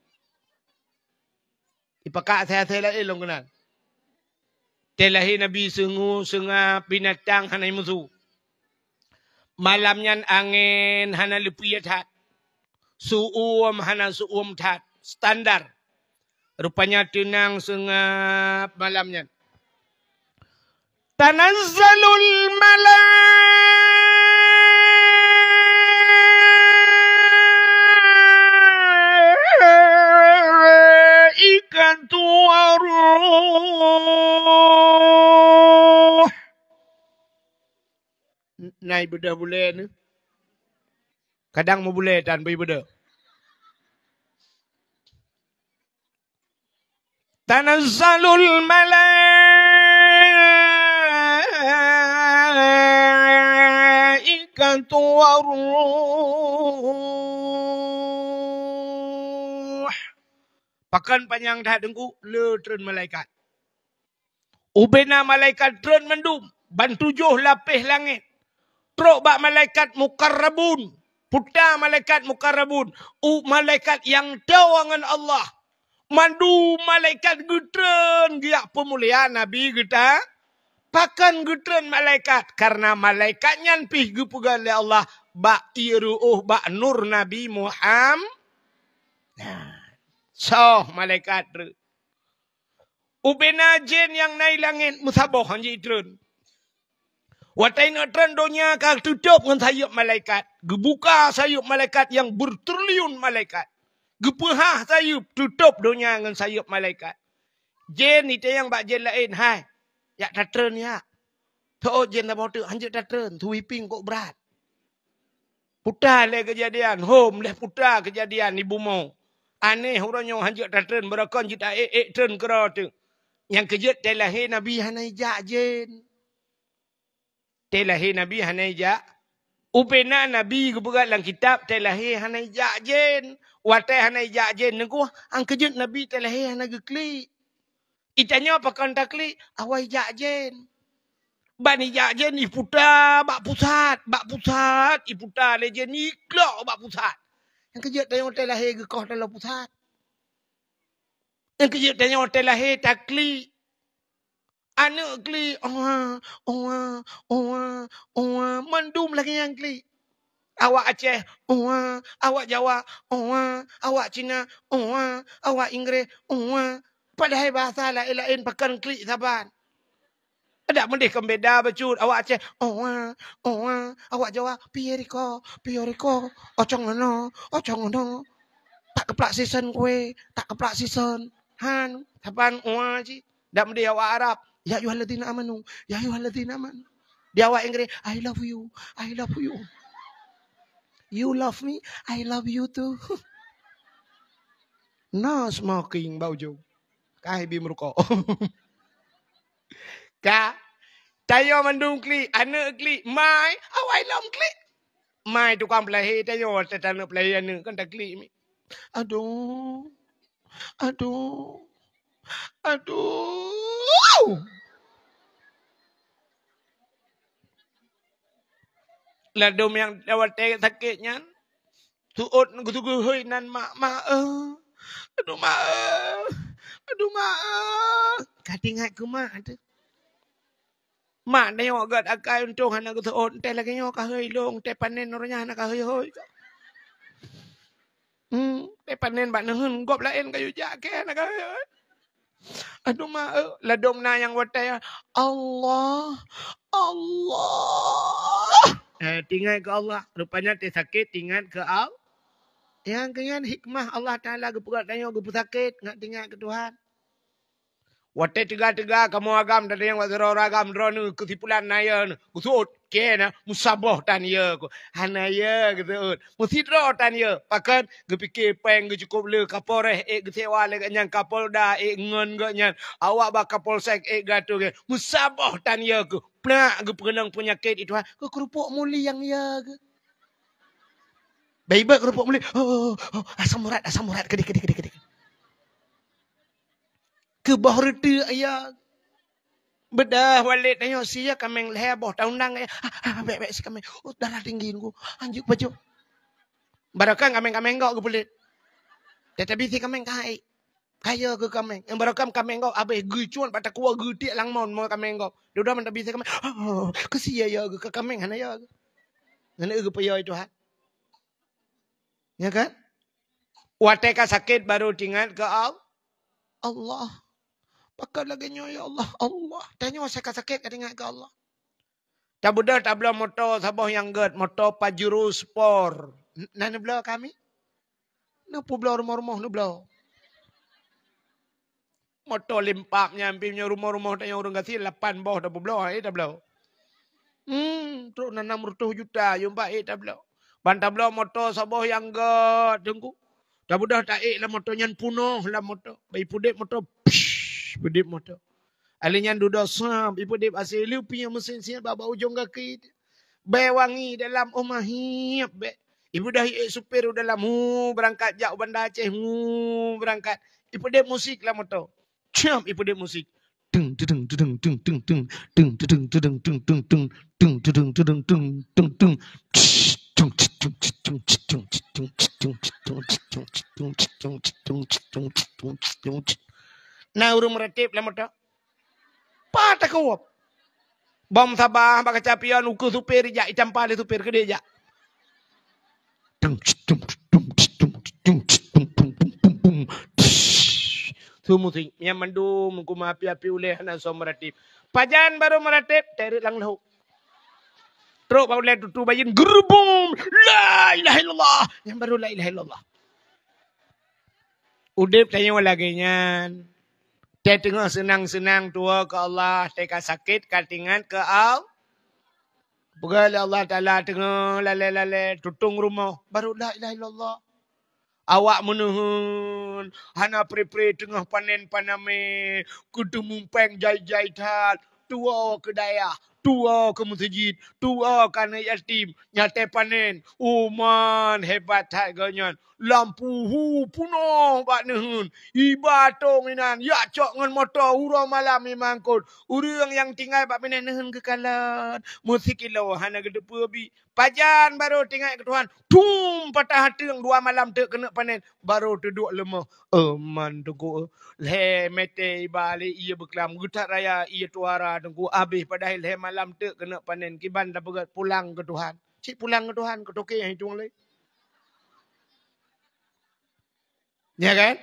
Ipakak saya lah elong kenal. Dia lahir Nabi sengap binatang hanai musuh. Malamnya angin hana lepiyat hat. Suum hana suum tat. Standar. Rupanya tenang sengap malamnya. Tanazzalul malaikatu waruh. Naik bedah boleh ni. Kadang mau boleh dan beri bedah. Tanazzalul malaikatu waruh. Pakan panjang dah dengku, le turun malaikat. Ubena malaikat turun mendum. Bantujuh lapis langit. Truk bak malaikat mukarrabun. Putar malaikat mukarrabun. Malaikat yang tawangan Allah. Mandu malaikat gutren. Giak pemuliaan Nabi kita. Pakan gutren malaikat. Karena malaikatnya pih gupugan oleh Allah. Bak iru'uh bak nur Nabi Muhammad. So malaikat tu. Ubena jin yang naik langit musabah hanji turun. Watai nak turun dunia kau tutup dengan sayup malaikat. Gebuka sayup malaikat yang bertriliun malaikat. Gepehah sayup tutup dunia dengan sayup malaikat. Jin itu yang bak jin lain. Hai. Ya tak turun ya. Tuh jin tak boleh hanji tak turun. Tu iping kok berat. Putar le kejadian. Home le putar kejadian ibu mau. Aneh orang yang hanjak datang berakon kita turun kera tu. Yang kejut telahir Nabi hanai jak jen. Telahir Nabi hanai jak. Upena Nabi keberat dalam kitab telahir hanai jak jen. Watai hanai jak jen. Nengku ang kejut Nabi telahir hanai geklik. Itanya apa kan tak klik? Awai jak jen. Bani jak jen iputa bak pusat. Bak pusat iputa le jen iklok bak pusat. Yang kejut tanya hotel lahir ke kau dalam pusat. Yang kejut tanya hotel lahir tak klik. Anak klik. Mandum lagi yang klik. Awak Aceh. Awak Jawa. Awak Cina. Awak Inggeris. Padahal bahasa lain-lain pakai klik saban. Ada mendih kembeda bacun. Awak Aceh. Awak Jawa. Pioriko. Ocong no. Tak keplak season kue. Tak keplak season. Han. Saban. Ji. Tak mendih awak Arab. Ya yuhaladina amanu. Ya yuhaladina amanu. Dia awak Inggeris. I love you. You love me. I love you too. No smoking bau jauh. Kahai bimruko. Ka, tayo mandung klik, anak klik, mai, awai lam klik. Mai tukang pelahir, tayo tetana pelahir anak, kan tak klik mi. Aduh. Ladom yang lewat sakitnya, tuut nunggu hui nan mak. Aduh mak. Katingat ku mak tu. Mak tengok kat akai untung anak ku tuut. Teh lagi nyok kahoi long. Teh panen orangnya anak kahoi hoi. Teh panen bak nehun. Gop lain kayu jake anak kahoi hoi. Aduh mak. Ladom na yang watai. Allah. Tinggal ke Allah. Rupanya teh sakit tinggal ke Allah. Yang kenyan hikmah Allah Ta'ala gepurat tanya gepu sakit. Nak tinggal ke Tuhan. Watai tiga-tiga kamu agam dari yang wazir agam drone kesipulan naya usut kena musabah tanya ku hanaya gitu musidro tanya pakan gepikir peng cukup le kapolres gesewa le nyang kapolda ngon gaknya awak bak kapolsek gato ke musabah tanya ku plak gepenang penyakit itu ke kerupuk muli yang ya ke baik kerupuk muli asam urat kedik ke bawah rete ayah bedah walid tanya sia kameng leher boh taundang ya baik si kameng darah tinggi ku anjuk baju barakang kameng kau ke pelit tetapi si kameng kaya ke kameng yang barakam kameng kau abe gucuan pada kuah gudik langmon mau kameng kau dah man tapi si kameng ke sia ya ke kameng hana ya ngene ke paya itu ha ya kan wateka sakit baru tinggal ke Allah. Pakai lagi ya Allah. Tanya sakit ingat ke Allah. Tak budak tak belah motor sabah yang ged. Motor Pajero Sport. Nana belah kami? Napa belah rumah-rumah ni belah? Motor limpak nyampimnya rumah-rumah tanya orang kasih 8 bawah tak belah. Tak belah. Terus 600 juta. Yumpa tak belah. Bantah belah motor sabah yang ged. Tunggu. Tak budak tak lah motor nyan punuh lah motor. Bayi pudek motor. Psh. Pedip motor. Alinya duduk sam, ibu dip asal liu punya mesin siap baba ujung kaki. Be wangi dalam rumah hiap be. Ibu dah supir dalam berangkat jauh Banda Aceh berangkat. Ibu dip musik lah motor. Ciam ibu dip musik. Tung tung tung tung tung tung tung tung tung tung tung tung tung tung tung tung tung tung tung. Nah urung meretip lah motor. Patah kau. Bom Sabah bak kecapian ukur supir jak campa le supir ke dia jak. Semua ting yang mendum ku api-api oleh anak so meratip. Pajan baru meratip terit lang lahu. Teruk baru lihat tutu bayin gerbum la ilaha illallah yang baru la ilaha illallah. Udip tanya lagi nyan. Dia tengah senang-senang tua ke Allah, teka sakit katingan ke Allah. Pegala Allah Ta'ala tengah lale-lale tutung rumah. Baru la ilaha illallah. Awak menuhun. Hana pre-pre tengah panen paname. Kudu mumpeng jai-jai tal. Tua ke daya. Tua ke masjid. Tua ke anak yatim. Nyate panen. Uman hebat tak ganyan. Lampu puno bak nehun. Ibatong inan. Ya cok ngan motor. Urang malam mangkut. Urang yang tinggal bak panen nehun kekalan. Musik ilau. Hana gede pubi. Pajan baru tinggal ke Tuhan. Tum patah hati yang 2 malam tak kena panen. Baru duduk lemah. Eman tunggu. Le mete balik ia berkelam. Gutak raya ia tuara tunggu. Habis padahal le malam tak kena panen. Kiban dah pegat pulang ke Tuhan. Cik pulang ke Tuhan. Ketoke yang hitung lagi. Ya kan?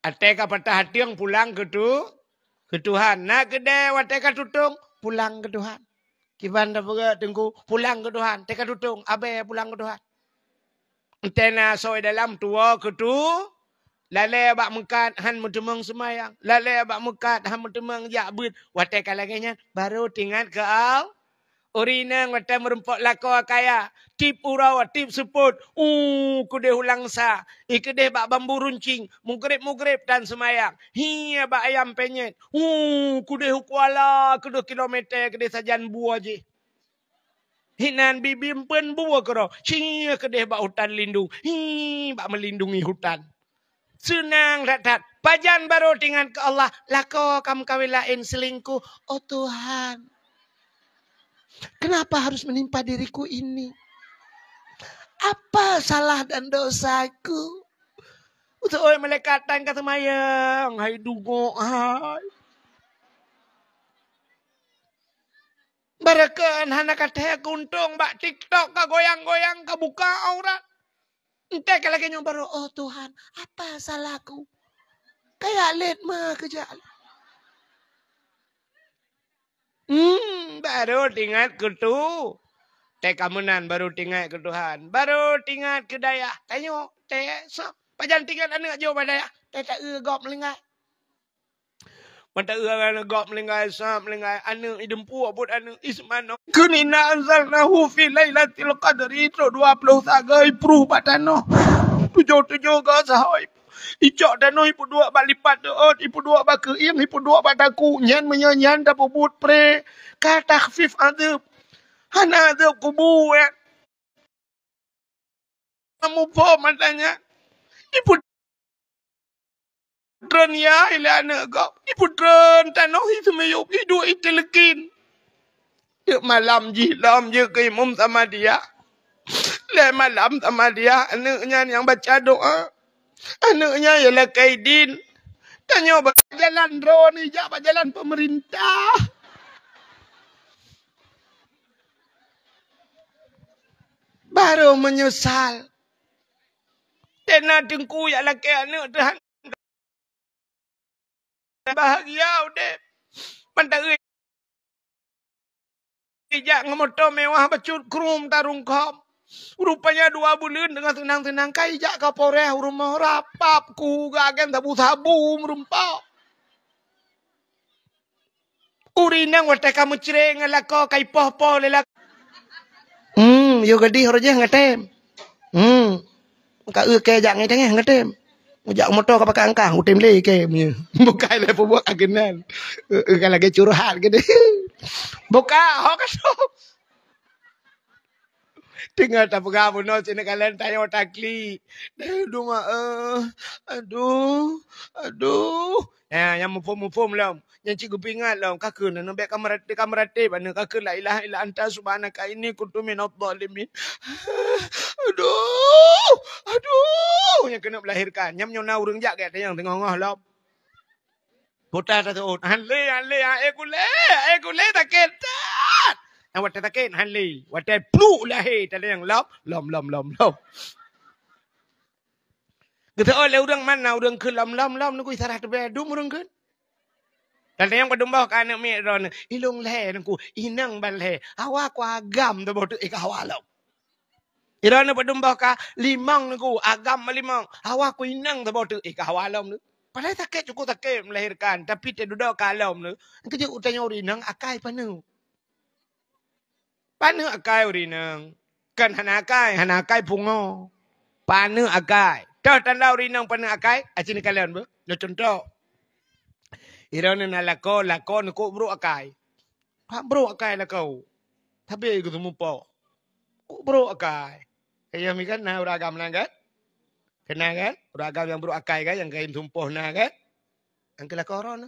Ateka patah hati yang pulang ke Tuhan. Nak kedai wateka tutung. Pulang ke Tuhan. Kiban dah pegat tunggu. Pulang ke Tuhan. Teka tutung. Abe pulang ke Tuhan. Entena soy dalam tua ke tu. Lale abak mekat han mutemang semayang. Lale abak mekat han mutemang jakbut. Wateka lagi nya. Baru tinggal ke al. Urinang wata merempok lako kaya. Tip urawa, tip seput. Kudeh ulang sa. Ikudeh bak bambu runcing. Mugrib-mugrib dan semayang. Hiya bak ayam penyet. Kudeh kuala. Kedua kilometer. Kedeh sajan buah je. Hinan bibim pen buah kero. Hiya kedeh bak hutan lindung. Bak melindungi hutan. Senang ratat. Pajan baru tinggal ke Allah. Lako kamu kawin lain selingkuh. Oh Tuhan. Kenapa harus menimpa diriku ini? Apa salah dan dosaku? Untuk orang melekatan kata mayang. Hai dungo hai. Barakan hana kata kuntung bak TikTok ka goyang-goyang ka buka aurat. Entah kalau kena baru oh Tuhan, apa salahku? Kayak let mah kejal. Baru tinggal ke tu. Tekamunan baru tinggal ke Tuhan. Baru tinggal ke daya. Tanya, pajan tinggal anak jauh pada daya. Tak gop melingkai. Mata orang gop melingkai, sam melingkai. Anak idempu abut anak ismano. Kunina anzalnahu fi lailatul qadri. Itu 20 sagai pruh patano. 7 ke sahoi. Icok dano ipu 2 bak lipat deot. Ipu 2 bak keing. Ipu 2 bak daku. Nyan menyanyan dah pebut pre. Kata khfif adab. Hana adab kubu ya. Kamu po matanya. Ipu dren ya ila anak kau. Ipu dren tanoh itu meyuk. Hidup itu lekin. Yuk malam jilam je ke imam sama dia. Le malam sama dia. Anaknya yang baca doa. Anaknya ialah Kaidin. Tanya jalan drone ni. Jangan jalan pemerintah. Baru menyesal. Tena dengku ya laki anak Tuhan. Bahagia udah. Pantari. Ijak ngemotor mewah bacut krum tarung kom. Rupanya 2 bulan dengan tenang-tenang. Kaijak kaporeh rumah rapap. Ku gagan tabu-tabu merumpau. Urinang wate kamu cereng ngelako kai poh-poh lelak. Yo gadi horoje ngatem. Ka ke jak ngai tengah ngatem. Ujak motor ke pakai angkang, utem le ke punya. Bukan le buat agenan. Kalau lagi curhat ke dia. Buka, hok tu. Tengah tak pegang pun sini kalian tanya takli. Aduh mak, aduh. Yang mufum lah. Yang cikgu pingat lah. Kakak nak nampak kamar ratib. Mana kakak la ilaha illa anta subhanaka ini kuntu minadh dhalimin. Aduh. Yang kena melahirkan. Yang menyona urang jak kat yang tengah-tengah lah. Putar tak tu. Hanle. Aku le tak ketat. Awak tak ken hanli. Watai plu lahir tadi yang lom. Kita oleh orang mana orang ke lom nak isarah tu bedum orang ke. Tadi yang berdumbah kan anak mek ron. Ilung leh nangku inang ban leh. Awak ku agam tu botu ikawalau. Irana berdumbah ka limang nangku agam limang. Awak ku inang tu botu ikawalau tu. Padahal tak cukup tak melahirkan tapi tak duduk kalam tu. Kerja utanya orang inang akai panu. Panu akai urinang. Kan hanakai pungo. Panu akai. Tahu tanda urinang panu akai? Acini kalian bu. No contoh. Irana na lako nuko bro akai. Pak bro akai lako. Tapi aku temu po. Bro akai. Kayak mikan na uragam na kan? Kena kan? Uragam yang bro akai kan? Yang kain tumpuh na kan? Yang kelako orang.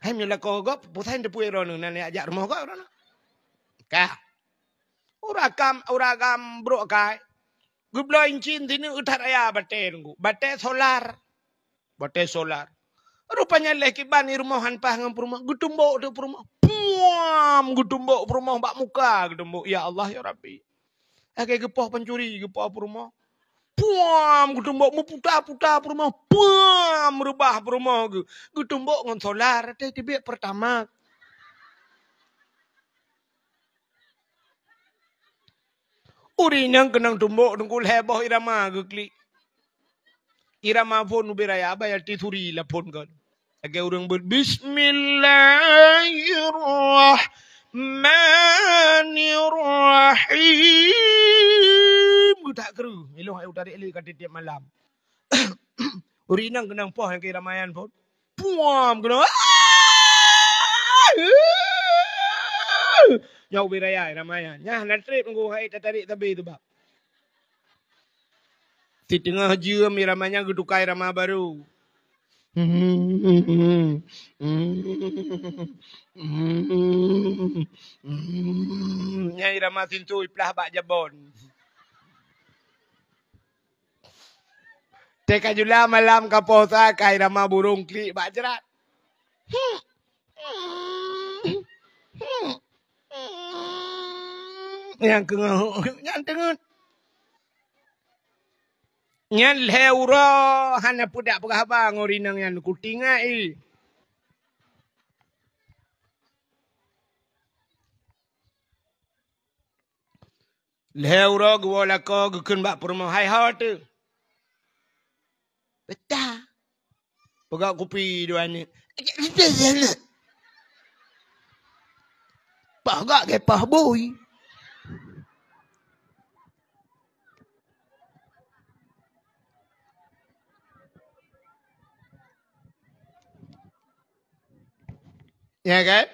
Hai mula kau gop, putain depui rono nani ajak rumah kau rono. Kah? Uragam bro kai. Gublo incin tini utar ayah bate nunggu. Bate solar. Rupanya leki bani rumahan pah ngam rumah. Gutumbo tu rumah. Puam gutumbo rumah bak muka gutumbo. Ya Allah ya Rabbi. Akai gepoh pencuri gepoh rumah. Puam gutumbok mu puta rumah. Puam merubah rumah ke. Gutumbok ngon solar tiba pertama. Urinang kenang tumbok nungkul heboh irama ke klik. Irama pun ubiraya bayar tituri lapun kan. Agai urang Bismillahirrahmanirrahim. Tak keru. Elok ayo tarik elok kat tiap malam. Urinang kenang poh yang ke ramayan pun. Puam kenang. Nyau biraya ramayan. Nyah nak trip nunggu hai tarik tabi tu bab. Di tengah jam ramanya gedukai ramah baru. Nyai ramah tintu iplah bak jabon. Teka jula malam kaposa kai ramah burung klik bak jerat. Yang tengah. Nyan leuro hana pudak pegahbang orinang yang kutingai. Leuro gua lako gukun bak perumah hai hot. Betah. Pegak kopi dua ni. Pegak ke pah boy. Ya kan?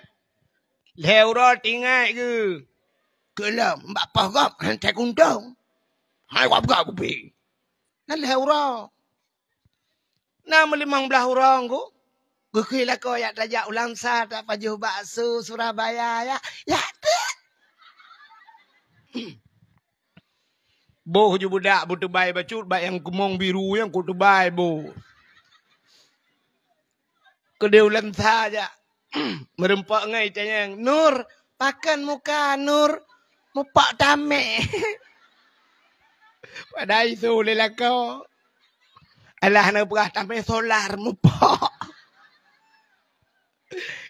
Leuro tinggal ke. Kelam mbak pagap hantai kundang. Hai wap gak kopi. Nan leuro. Nama 15 orang ku. Gukui lah kau yang tajak ulang sah tak pajuh bakso Surabaya ya. Ya tak. Boh je budak butubai bacut bak yang kumong biru yang kutubai boh. Kedai ulang sah aja. Merempak ngai tanya Nur pakan muka Nur mupak tame. Pada itu lelah kau. Alah nak perah tame solar mupak.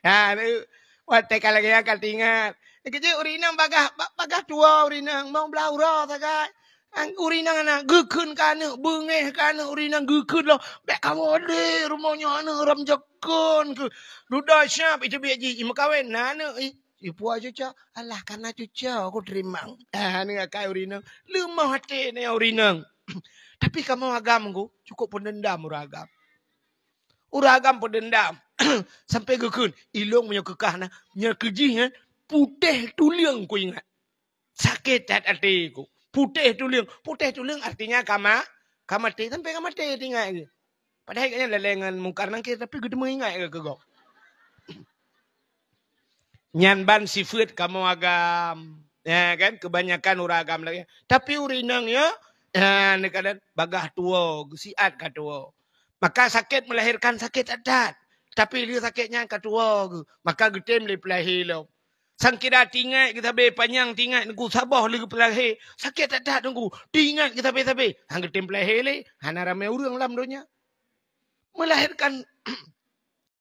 Ha tu watai kalau kaya kal tingat. Kerja urinang bagah tua urinang mau belau roh sagai. Ang urinang anak gekun kana bengeh kana urinang gekun lo. Bek kamu de rumahnya ana ram jakon ke. Duda siap itu biar ji makawin nana ipu aja cak. Alah karena cuca aku terima. Ah ni akai urinang. Lemah hati ni urinang. Tapi kamu agam ku cukup pendendam uragam. Uragam pendendam. Sampai gekun. Ilong punya kekah na. Punya kejih putih tuliang ku ingat. Sakit hatiku. Putih tuliang. Putih tuliang artinya kamati. Sampai kamati tinggal. Padahal kayaknya lelengan mungkar nangkir. Tapi gede mengingat ke kegok. Nyanban sifat kamu agam. Ya kan. Kebanyakan uragam lagi. Tapi urinang ya. Kadang bagah tua. Gusiat katua. Maka sakit melahirkan sakit adat. Tapi dia sakitnya katua. Maka gede melahir lo. Sang kira tinggal kita be panjang tinggal nunggu sabah lagi pelahir. Sakit adat nunggu. Tinggal kita be. Hang gede pelahir le. Hana ramai urang lam donya. Melahirkan